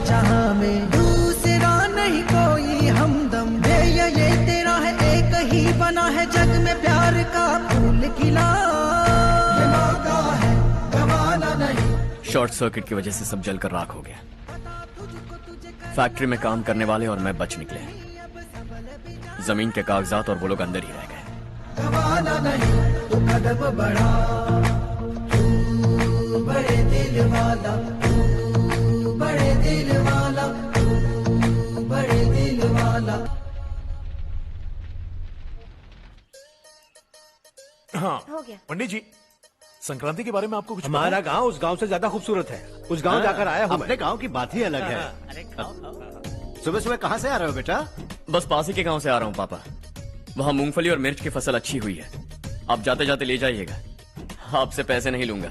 जहां में दूसरा नहीं कोई हमदम। ये तेरा है, एक ही बना है जग में प्यार का फूल खिला। ये मौका है गवाना नहीं। शॉर्ट सर्किट की वजह से सब जलकर राख हो गया। फैक्ट्री में काम करने वाले और मैं बच निकले। जमीन के कागजात और वो लोग अंदर ही रह गए। गवाना नहीं तू कदम बढ़ा, तू बड़े दिल वाला, तू बड़े दिल वाला, तू बड़े दिल वाला। हाँ हो गया। पंडित जी, संक्रांति के बारे में आपको कुछ हमारा गांव उस गांव से ज्यादा खूबसूरत है। उस गांव जाकर आया हूँ। अपने गांव की बात ही अलग है। सुबह सुबह कहाँ से आ रहे हो बेटा? बस पास ही के गांव से आ रहा हूँ पापा। वहाँ मूंगफली और मिर्च की फसल अच्छी हुई है। आप जाते जाते ले जाइएगा। आपसे पैसे नहीं लूंगा।